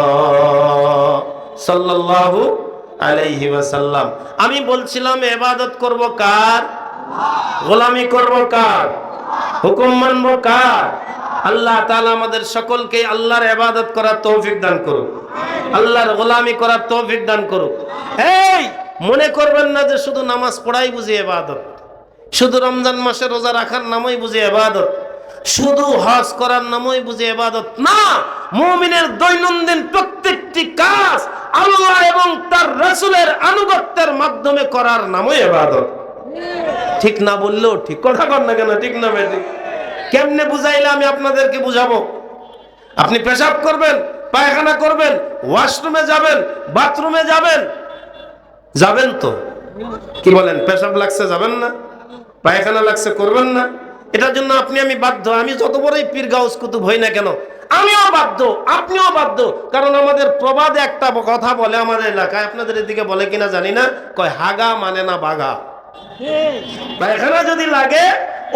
Speaker 1: সাল্লাল্লাহু আলাইহি ওয়াসাল্লাম। আমি বলছিলাম ইবাদত করব কার? গোলামি করব কার? হুকুম মানব কার? আল্লাহ তাআলা আমাদের সকলকে আল্লাহর ইবাদত করার তৌফিক দান করুক, আল্লাহর গোলামি করার তৌফিক দান করুক। এই মনে করবেন না যে শুধু নামাজ পড়াই বুঝি ইবাদত, শুধু রমজান মাসে রোজা রাখার নামই বুঝি ইবাদত, শুধু হজ করার নামই বুঝি ইবাদত না। মুমিনের দৈনন্দিন প্রত্যেকটি কাজ আল্লাহ এবং তার রাসূলের আনুগত্যের মাধ্যমে করার নামই ইবাদত। ঠিক না বললেও ঠিক, কথা কর না কেন? ঠিক না বেঠিক? কেমনে বুঝাইলে আমি আপনাদেরকে বুঝাবো? আপনি পেশাব করবেন, পায়খানা করবেন, ওয়াশরুমে যাবেন, বাথরুমে যাবেন, যাবেন তো? কি বলেন? পেশাব লাগছে যাবেন না? পায়খানা লাগছে করবেন না? এটার জন্য আপনি আমি বাধ্য। আমি যত বড়ই পীর গাউস কুতুব হই না কেন, আমিও বাধ্য, আপনিও বাধ্য। কারণ আমাদের প্রবাদে একটা কথা বলে আমাদের এলাকায়, আপনাদের এদিকে বলে কিনা জানি না, কয় হাগা মানে না বাঘা। পায়খানা যদি লাগে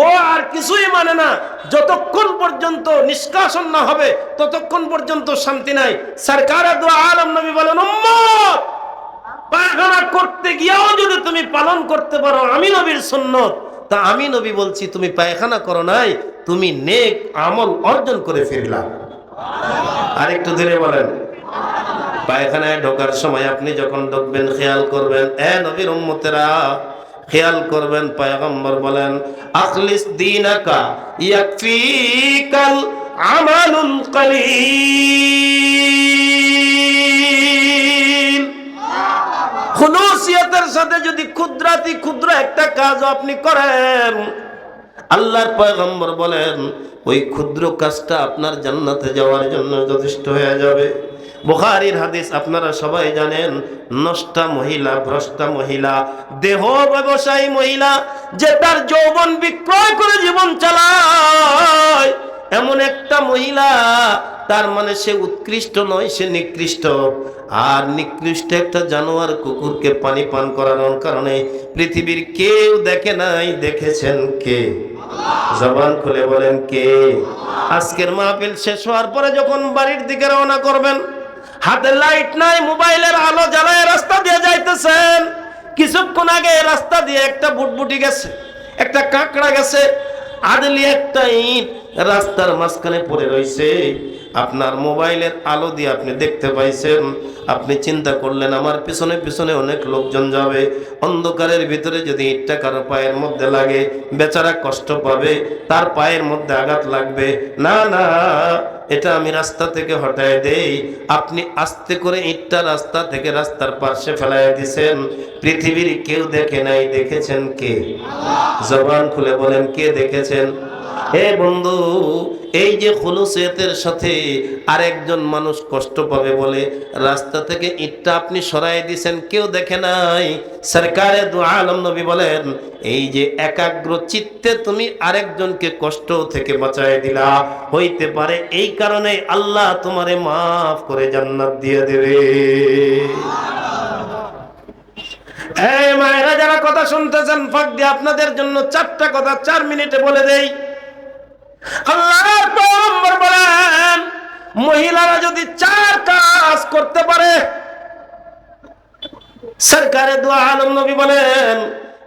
Speaker 1: ও আর কিছুই মানে না, যতক্ষণ পর্যন্ত নিষ্কাশন না হবে ততক্ষণ পর্যন্ত শান্তি নাই। সরকারে দু আলম নবী বলেন, উম্মত পায়খানা করতে গিয়েও যদি তুমি পালন করতে পারো আমি নবীর সুন্নত, তা আমি নবী বলছি তুমি পায়খানা করো নাই, তুমি নেক আমল অর্জন করে ফিরলা। আরেকটু ধীরে বলেন। পায়খানায় ঢোকার সময় আপনি যখন ঢুকবেন খেয়াল করবেন, এ নবীর উম্মতেরা খেয়াল করবেন, পয়গম্বর বলেন আখলিস দীনাকা ইয়াকফিকাল আমালুল কলিল। খুলুসিয়তের সাথে যদি ক্ষুদ্রাতি ক্ষুদ্র একটা কাজ আপনি করেন, আল্লাহর পয়গম্বর বলেন ওই ক্ষুদ্র কাজটা আপনার জান্নাতে যাওয়ার জন্য যথেষ্ট হয়ে যাবে। বুখারীর হাদিস আপনারা সবাই জানেন, নষ্টা মহিলা, ভ্রষ্টা মহিলা, দেহ ব্যবসায়ী মহিলা, যে তার যৌবন বিক্রয় করে জীবন চালায়, এমন একটা মহিলা, তার মানে সে উৎকৃষ্ট নয়, সে নিকৃষ্ট। আর নিকৃষ্ট একটা জানোয়ার কুকুরকে পানি পান করানোর কারণে পৃথিবীর কেউ দেখে নাই, দেখেছেন কে? জবান খুলে বলেন কে? আজকের মাহফিল শেষ হওয়ার পরে যখন বাড়ির দিকে রওনা করবেন, হাতে লাইট নাই, মোবাইলের আলো জ্বালায় রাস্তা দিয়ে যাইতেছেন, কিছুক্ষণ আগে রাস্তা দিয়ে একটা বুটবুটি গেছে, একটা কাঁকড়া গেছে, আদলি একটা ইট রাস্তার মাঝখানে পড়ে রয়েছে, আপনার মোবাইলের আলো দিয়ে আপনি দেখতে পাইছেন। আপনি চিন্তা করলেন আমার পিছনে পিছনে অনেক লোকজন যাবে, অন্ধকারের ভিতরে যদি ইটটা কারো পায়ের মধ্যে লাগে বেচারা কষ্ট পাবে, তার পায়ের মধ্যে আঘাত লাগবে, না না এটা আমি রাস্তা থেকে হটায় দেই। আপনি আস্তে করে ইটটা রাস্তা থেকে রাস্তার পাশে ফেলাইয়া দিছেন, পৃথিবীর কেউ দেখে নাই, দেখেছেন কে? জবান খুলে বলেন কে দেখেছেন? হে বন্ধু, এই যে খুলুসিয়তের সাথে আরেকজন মানুষ কষ্ট পাবে বলে রাস্তা থেকে ইটটা আপনি সরাই দিয়েছেন, কেউ দেখে নাই। সরকারে দু আলম নবী বলেন এই যে একাগ্র চিত্তে তুমি আরেকজনকে কষ্ট থেকে বাঁচাই দিলা, হইতে পারে এই কারণে আল্লাহ তোমারে মাফ করে জান্নাত দিয়ে দেবে। এই মায়েরা যারা কথা শুনতেছেন, ফাঁক দিয়ে আপনাদের জন্য 4টা কথা 4 মিনিটে বলে দেই। আল্লাহর পয়গম্বর বলেন মহিলারা যদি 4 কাজ করতে পারে, সরকারে দু আলম নবী বলেন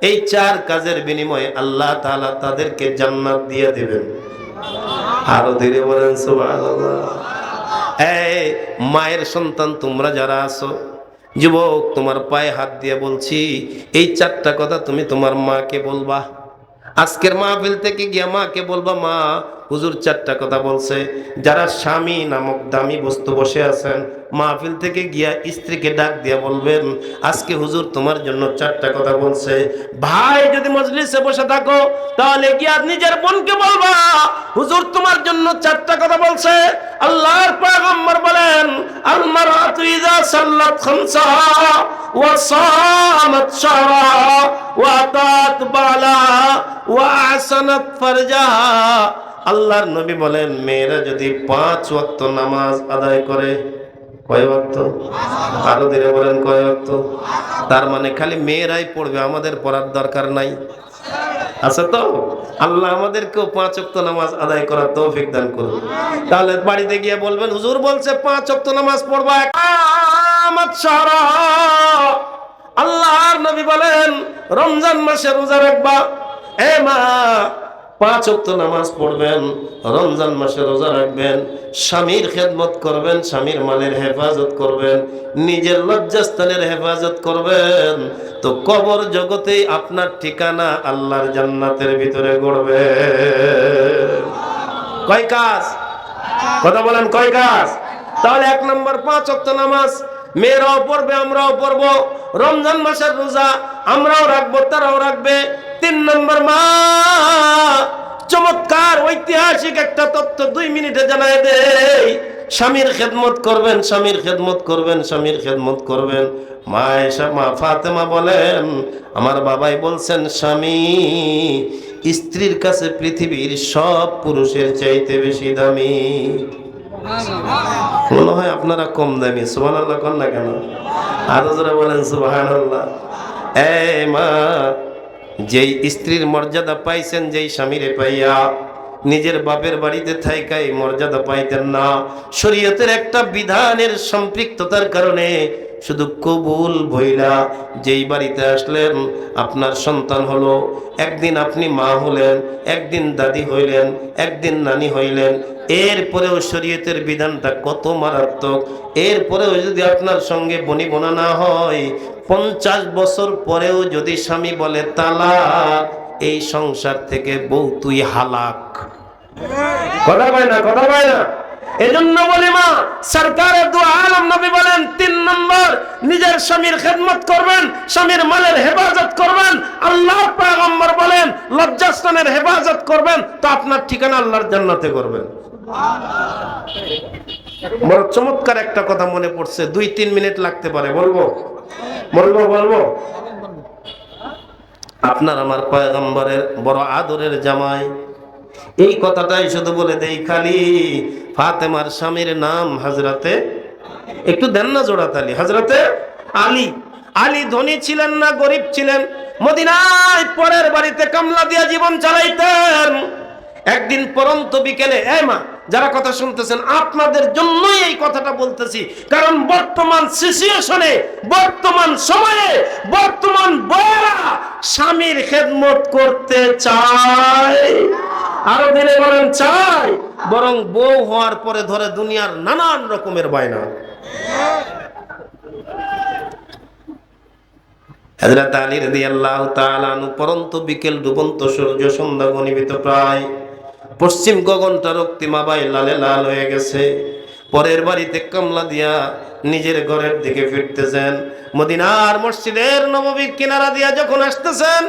Speaker 1: এই 4 কাজের বিনিময়ে আল্লাহ তাআলা তাদেরকে জান্নাত দিয়ে দিবেন। আরো ধীরে বলেন সুবহানাল্লাহ। এই মায়ের সন্তান তোমরা যারা আছো, যুবক তোমার পায়ে হাত দিয়ে বলছি এই 4টা কথা তুমি তোমার মাকে বলবা। আজকের মাহফিল থেকে গিয়া মাকে বলবা, মা হুজুর 4টা কথা বলছে। যারা স্বামী নামক দামি বস্তু বসে আছেন, মাহফিল থেকে গিয়া স্ত্রীকে ডাক দিয়া বলবেন আজকে হুজুর তোমার জন্য 4টা কথা বলছে। ভাই যদি মজলিসে বসে থাকো তাহলে গিয়া নিজের বোনকে বলবা হুজুর তোমার জন্য 4টা কথা বলছে। আল্লাহর পয়গম্বর বলেন আল মারাতু ইযা সাল্লাত খামসাহা ওয়া সামাত শাহরাহা ওয়া আতাত বালাহা ওয়া আহসানাত ফারজাহা। আল্লাহর নবী বলেন মেয়েরা যদি 5 ওয়াক্ত নামাজ আদায় করে, কয় ওয়াক্ত? আরো ধীরে বলেন কয় ওয়াক্ত? তার মানে খালি মেয়েরাই পড়বে, আমাদের পড়ার দরকার নাই, আছে তো? আল্লাহ আমাদেরকেও 5 ওয়াক্ত নামাজ আদায় করার তৌফিক দান করুন। তাহলে বাড়িতে গিয়ে বলবেন হুজুর বলছে 5 ওয়াক্ত নামাজ পড়বা। আল্লাহর নবী বলেন রমজান মাসে রোজা রাখবা। এ মা 5 ওয়াক্ত নামাজ পড়বেন, রমজান মাসে রোজা রাখবেন, স্বামীর খেদমত করবেন, স্বামীর মালের হেফাজত করবেন, নিজের লজ্জাস্থানের হেফাজত করবেন, তো কবর জগতে আপনার ঠিকানা আল্লাহর জান্নাতের ভিতরে গড়বে। কয় কাজ? কথা বলেন কয় কাজ? তাহলে 1 নম্বর 5 ওয়াক্ত নামাজ মেয়েরাও পড়বে, আমরাও পড়বো। রমজান মাসের রোজা আমরাও রাখবো, তারাও রাখবে। 3 নম্বর মা চমৎকার ঐতিহাসিক একটা তথ্য 2 মিনিটে জানায় দেই। স্বামীর খেদমত করবেন, স্বামীর খেদমত করবেন, স্বামীর খেদমত করবেন। মা এসা মা ফাতেমা বলেন আমার বাবাই বলছেন স্বামী স্ত্রীর কাছে পৃথিবীর সব পুরুষের চাইতে বেশি দামি। মনে হয় আপনারা কম দামি। সুবহানাল্লাহ কন না কেন? আরো যারা বলেন সুবহানাল্লাহ। এই মা যেই স্ত্রীর মর্যাদা পাইছেন যেই স্বামীরে পাইয়া নিজের বাপের বাড়িতে থাইকাই মর্যাদা পাইতেন না, শরীয়তের একটা বিধানের সম্পৃক্ততার কারণে শুধু কবুল ভইলা যেই বাড়িতে আসলেন, আপনার সন্তান হলো, একদিন আপনি মা হলেন, একদিন দাদি হইলেন, একদিন নানি হইলেন, এরপরেও শরীয়তের বিধানটা কত মারাত্মক। এরপরেও যদি আপনার সঙ্গে বনিবনা না হয়, 50 বছর পরেও যদি স্বামী বলে তালাক, এই সংসার থেকে বউ তুই হালাক। কথা কয় না, কথা কয় না। এজন্য বলি মা, সরকারের দু আলম নবী বলেন 3 নম্বর নিজের স্বামীর খেদমত করবেন, স্বামীর মালের হেফাজত করবেন। আল্লাহর পয়গম্বর বলেন লজ্জাস্থানের হেফাজত করবেন, তো আপনার ঠিকানা আল্লাহর জান্নাতে করবেন। বড় চমৎকার একটা কথা মনে পড়ছে, 2-3 মিনিট লাগতে পারে, বলবো বলবো বলবো। আপনার আমার পয়গম্বরের বড় আদরের জামাই, এই কথাটাই শুধু বলে দেই খালি, ফাতেমার স্বামীর নাম হযরতে, একটু দেন না জোড়া তালি, হযরতে আলী। আলী ধনী ছিলেন না গরিব ছিলেন, মদিনায় পরের বাড়িতে কামলা দিয়া জীবন চালাইতেন। একদিন পরন্ত বিকেলে, এই মা যারা কথা শুনতেছেন আপনাদের জন্যই এই কথাটা বলতেছি, কারণ বর্তমান সিচুয়েশনে, বর্তমান সময়ে, বর্তমান বউরা স্বামীর খেদমত করতে চায়, আরো দিনে বলেন চাই, বরং বউ হওয়ার পরে ধরে দুনিয়ার নানান রকমের বায়না। হযরত আলী রাদিয়াল্লাহু তাআলা আনহু, পরন্ত বিকেল, ডুবন্ত সূর্য, সন্ধ্যা ঘনীভূত প্রায়, পশ্চিম গগনটা রক্তিমাবাই লালে লাল হয়ে গেছে। পরের বাড়িতে কামলা দিয়া নিজের ঘরের দিকে ফিরতেছেন, মদিনার মসজিদের নববীর কিনারা দিয়া যখন আসতেছেন,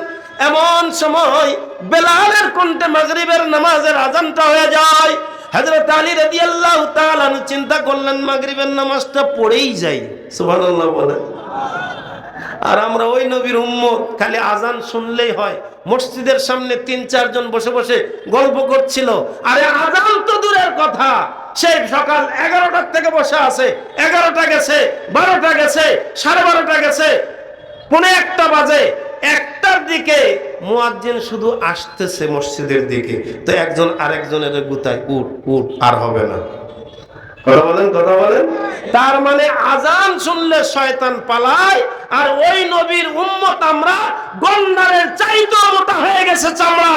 Speaker 1: এমন সময় বেলালের কণ্ঠে মাগরিবের নামাজের আযানটা হয়ে যায়। হযরত আলী রাদিয়াল্লাহু তাআলা চিন্তা করলেন মাগরিবের নামাজটা পড়েই যাই, সুবহানাল্লাহ বলে। আর আমরা ওই নবীর উম্মত, খালি আজান শুনলেই হয়। মসজিদের সামনে 3-4 জন বসে বসে গল্প করছিল, আরে আজান তো দূরের কথা, সেই সকাল 11টার থেকে বসে আছে, 11টা গেছে, 12টা গেছে, 12:30 গেছে, 1:45 বাজে, 1টার দিকে মুয়াজ্জিন শুধু আসতেছে মসজিদের দিকে, তো একজন আরেকজনের গুতায়, উঠ উঠ, আর হবে না। কথা বলেন, কথা বলেন। তার মানে আজান শুনলে শয়তান পালায়, আর ওই নবীর উম্মত আমরা গন্ডারের চাইতেও মোটা হয়ে গেছে চামড়া।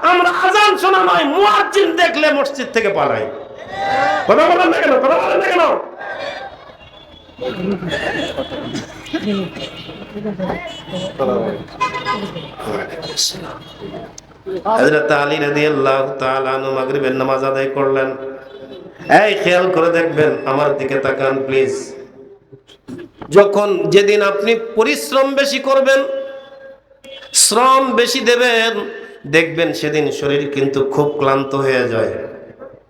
Speaker 1: আমরা আজান শোনা নয়, মুয়াজ্জিন দেখলে মসজিদ থেকে পালাই। কথা বলেন না কেন, কথা বলেন না কেন? হযরত আলী রাদিয়াল্লাহু তাআলা আনহু মাগরিবের নামাজ আদায় করলেন। এই খেয়াল করে দেখবেন, আমার দিকে তাকান প্লিজ। যখন যেদিন আপনি পরিশ্রম বেশি করবেন, শ্রম বেশি দেবেন, দেখবেন সেদিন শরীর কিন্তু খুব ক্লান্ত হয়ে যায়।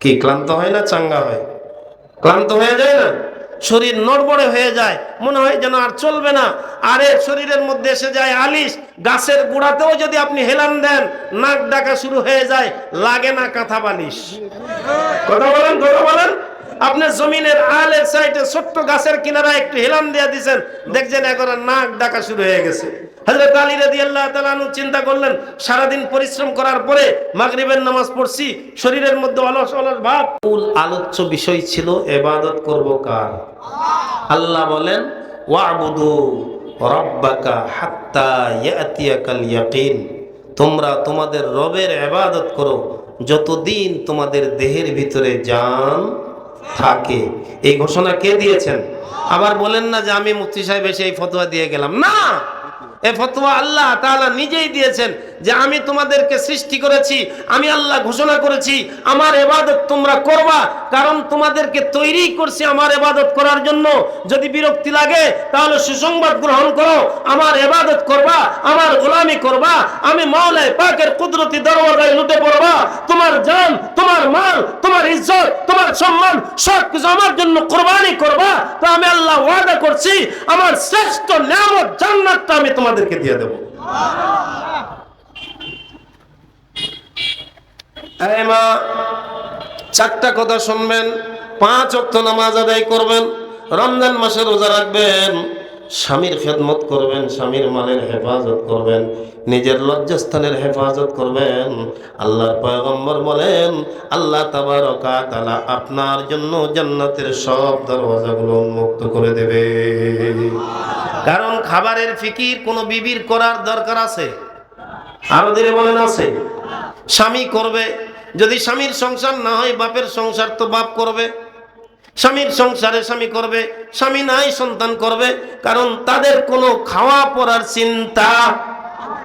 Speaker 1: কি ক্লান্ত হয় না, চাঙ্গা হয়? ক্লান্ত হয়ে যায় না? শরীর নড়বড়ে হয়ে যায়, মনে হয় যেন আর চলবে না। আরে শরীরের মধ্যে এসে যায় আলিশ, গাছের গোড়াতেও যদি আপনি হেলান দেন, নাক ডাকা শুরু হয়ে যায়, লাগে না কাঁথা বালিশ। কথা বলেন, কথা বলেন। আপনি জমিনের আলের সাইডে ছোট্ট গাছের কিনারায় একটু হেলান দিয়ে দিয়েছেন, দেখছেন এখন নাক ডাকা শুরু হয়ে গেছে। হযরত আলী রাদিয়াল্লাহু তাআলা আনহু চিন্তা করলেন, সারাদিন পরিশ্রম করার পরে মাগরিবের নামাজ পড়ছি, শরীরের মধ্যে অলস অলস ভাব। মূল আলোচ্য বিষয় ছিল ইবাদত করব কার? আল্লাহ বলেন ওয়াবুদু রাব্বাকা হাত্তা ইয়াতিয়াকাল ইয়াকিন, তোমরা তোমাদের রবের ইবাদত করো যতদিন তোমাদের দেহের ভিতরে জান থাকে। এই ঘোষণা কে দিয়েছেন? আবার বলেন না যে আমি মুফতি সাহেব এসে এই ফতোয়া দিয়ে গেলাম, না, এই ফতোয়া আল্লাহ তাআলা নিজেই দিয়েছেন যে আমি তোমাদেরকে সৃষ্টি করেছি, আমি আল্লাহ ঘোষণা করেছি আমার ইবাদত তোমরা করবা, কারণ তোমাদেরকে তৈরি করছি আমার ইবাদত করার জন্য। যদি বিরক্তি লাগে তাহলে সুসংবাদ গ্রহণ করো, আমার ইবাদত করবা, আমার গোলামি করবা, আমি মাওলায়ে পাকের কুদরতি দরবারে লুটে পড়বা, তোমার জান, তোমার মাল, তোমার ইজ্জত, তোমার সম্মান সব কিছু আমার জন্য কুরবানি করবা। তো আমি আল্লাহ ওয়াদা করছি আমার শ্রেষ্ঠ নিয়ামত জান্নাতটা আমি তোমাদেরকে দিয়ে দেব। এই মা, 4টা কথা শুনবেন, 5 ওয়াক্ত নামাজ আদায় করবেন, রমজান মাসে রোজা রাখবেন, স্বামীর খেদমত করবেন, স্বামীর মালের হেফাজত করবেন, নিজের লজ্জাস্থানের হেফাজত করবেন। আল্লাহর পয়গম্বর বলেন, আল্লাহ তাবারকা তাআলা আপনার জন্য জান্নাতের সব দরওয়াজাগুলো উন্মুক্ত করে দেবে। কারণ খাবারের ফিকির কোনো বিবির করার দরকার আছে? আরো ধীরে বলেন, আছে? স্বামী করবে। যদি স্বামীর সংসার না হয়, বাপের সংসার তো বাপ করবে। স্বামীর সংসারে স্বামী করবে, স্বামী নাই সন্তান করবে। কারণ তাদের কোনো খাওয়া পড়ার চিন্তা,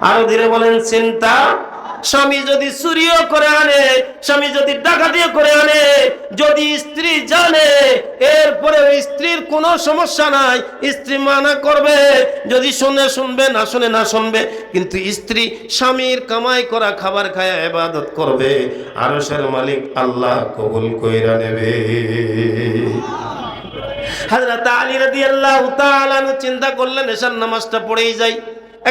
Speaker 1: আরো ধীরে বলেন, চিন্তা। স্বামী যদি চুরিও করে আনে, স্বামী যদি ডাকাতিও করে আনে, যদি স্ত্রী জানে, এরপরে স্ত্রীর কোনো সমস্যা নাই, স্ত্রী মানা করবে। যদি শুনে শুনবে, না শুনে না শুনবে, কিন্তু স্ত্রী স্বামীর কামাই করা খাবার খায় ইবাদত করবে, আরশের মালিক আল্লাহ কবুল কইরা নেবে। হযরত আলী রাদিয়াল্লাহু তাআলা চিন্তা করলেন, এশার নামাজটা পড়েই যাই।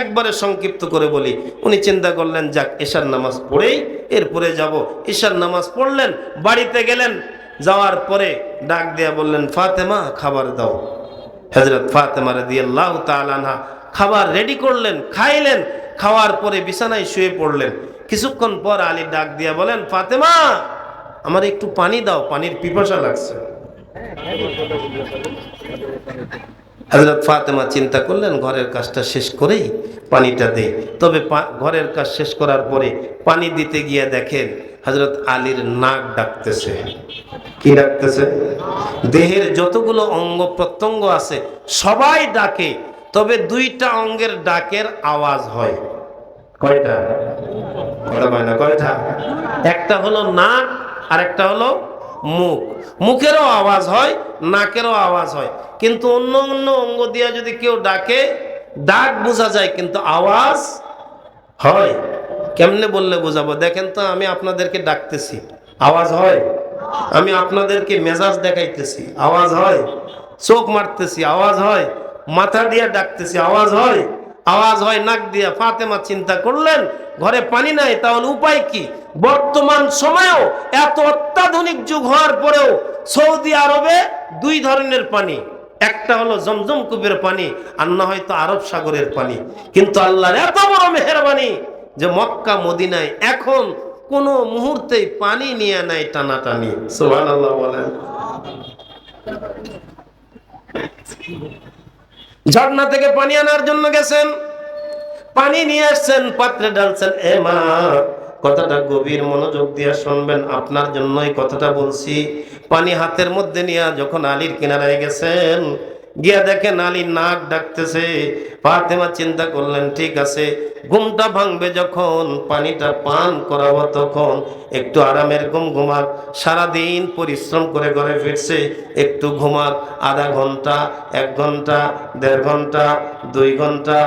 Speaker 1: একবারে সংক্ষিপ্ত করে বলি, উনি চিন্তা করলেন, যাক এশার নামাজ পড়েই এরপরে যাব। এশার নামাজ পড়লেন, বাড়িতে গেলেন, যাওয়ার পরে ডাক দিয়া বললেন, ফাতেমা খাবার দাও। হযরত ফাতেমা রাদিয়াল্লাহু তাআলা আনহা খাবার রেডি করলেন, খাইলেন। খাওয়ার পরে বিছানায় শুয়ে পড়লেন। কিছুক্ষণ পর আলী ডাক দিয়া বলেন, ফাতেমা আমার একটু পানি দাও, পানির পিপাসা লাগছে। হযরত ফাতেমা চিন্তা করলেন, ঘরের কাজটা শেষ করেই পানিটা দেই। তবে ঘরের কাজ শেষ করার পরে পানি দিতে গিয়ে দেখেন হযরত আলীর নাক ডাকতেছে। কি ডাকতেছে? দেহের যতগুলো অঙ্গ প্রত্যঙ্গ আছে সবাই ডাকে, তবে দুইটা অঙ্গের ডাকের আওয়াজ হয়। কয়টা? কথা কয় না, কয়টা? একটা হলো নাক, আর একটা হলো মুখ। মুখেরও আওয়াজ হয়, নাকেরও আওয়াজ হয়, কিন্তু অন্য অন্য অঙ্গ দিয়া যদি কেউ ডাকে, ডাক বোঝা যায় কিন্তু আওয়াজ হয়। কেমনে বললে বোঝাবো? দেখেন তো, আমি আপনাদেরকে ডাকতেছি, আওয়াজ হয়। আমি আপনাদেরকে মেজাজ দেখাইতেছি, আওয়াজ হয়। চোখ মারতেছি, আওয়াজ হয়। মাথা দিয়া ডাকতেছি, আওয়াজ হয়। আওয়াজ হয় নাক দিয়া। ফাতেমা চিন্তা করলেন, ঘরে পানি নাই, তাহলে উপায় কি? বর্তমান সময়েও এত অত্যাধুনিক যুগ হওয়ার পরেও সৌদি আরবে দুই ধরনের পানি, একটা হলো জমজম কূপের পানি, আর না হয়তো আরব সাগরের পানি। কিন্তু আল্লাহর এত বড় মেহেরবানি যে মক্কা মদিনায় এখন কোন মুহূর্তেই পানি নিয়ে নাই টানাটানি। সুবহানাল্লাহ বলেন। ঝর্ণা থেকে পানি আনার জন্য গেছেন, পানি নিয়ে আসছেন, পাত্রে ঢালছেন। এ মা, কথাটা গভীর মনোযোগ দিয়ে শুনবেন, আপনার জন্যই কথাটা বলছি। পানি হাতের মধ্যে নিয়ে যখন আলীর কিনারায় গেছেন, গিয়া দেখেন আলী নাক ডাকতেছে। ফাতেমা চিন্তা করলেন, ঠিক আছে, ঘুমটা ভাঙবে যখন, পানিটা পান করাবো তখন, একটু আরামের ঘুম ঘুমাক। সারাদিন পরিশ্রম করে ঘরে ফিরছে, একটু ঘুমাক। আধা ঘন্টা, 1 ঘন্টা, 1.5 ঘন্টা, 2 ঘন্টা।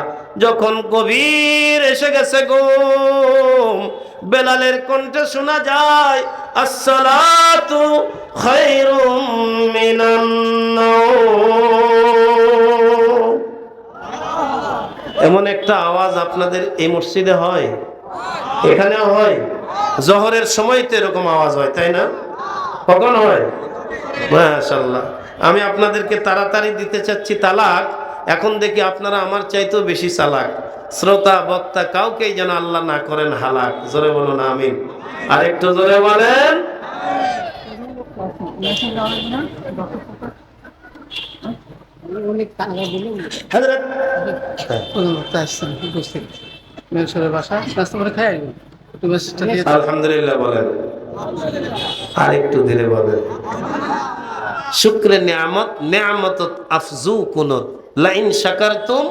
Speaker 1: যখন গভীর এসে গেছে ঘুম, বেলালের কণ্ঠে শোনা যায়, আসসালাতু খায়রুম মিনান নাওম। এমন একটা আওয়াজ আপনাদের এই মসজিদে হয়? এখানেও হয়? জোহরের সময় তো এরকম আওয়াজ হয়, তাই না? কখন হয়? মাশাআল্লাহ। আমি আপনাদেরকে তাড়াতাড়ি দিতে চাচ্ছি তালাক। এখন দেখি আপনারা আমার চাইতেও বেশি চালাক। শ্রোতা বক্তা কাউকেই যেন আল্লাহ না করেন হালাক। জোরে বলুন আমিন। আর একটু জোরে বলেন। হযরত আলহামদুলিল্লাহ বলেন। আর একটু ধীরে বলেন। শুকরে নিয়ামত, নিয়ামত আফজু কুনুত, লা ইন শাকারতুম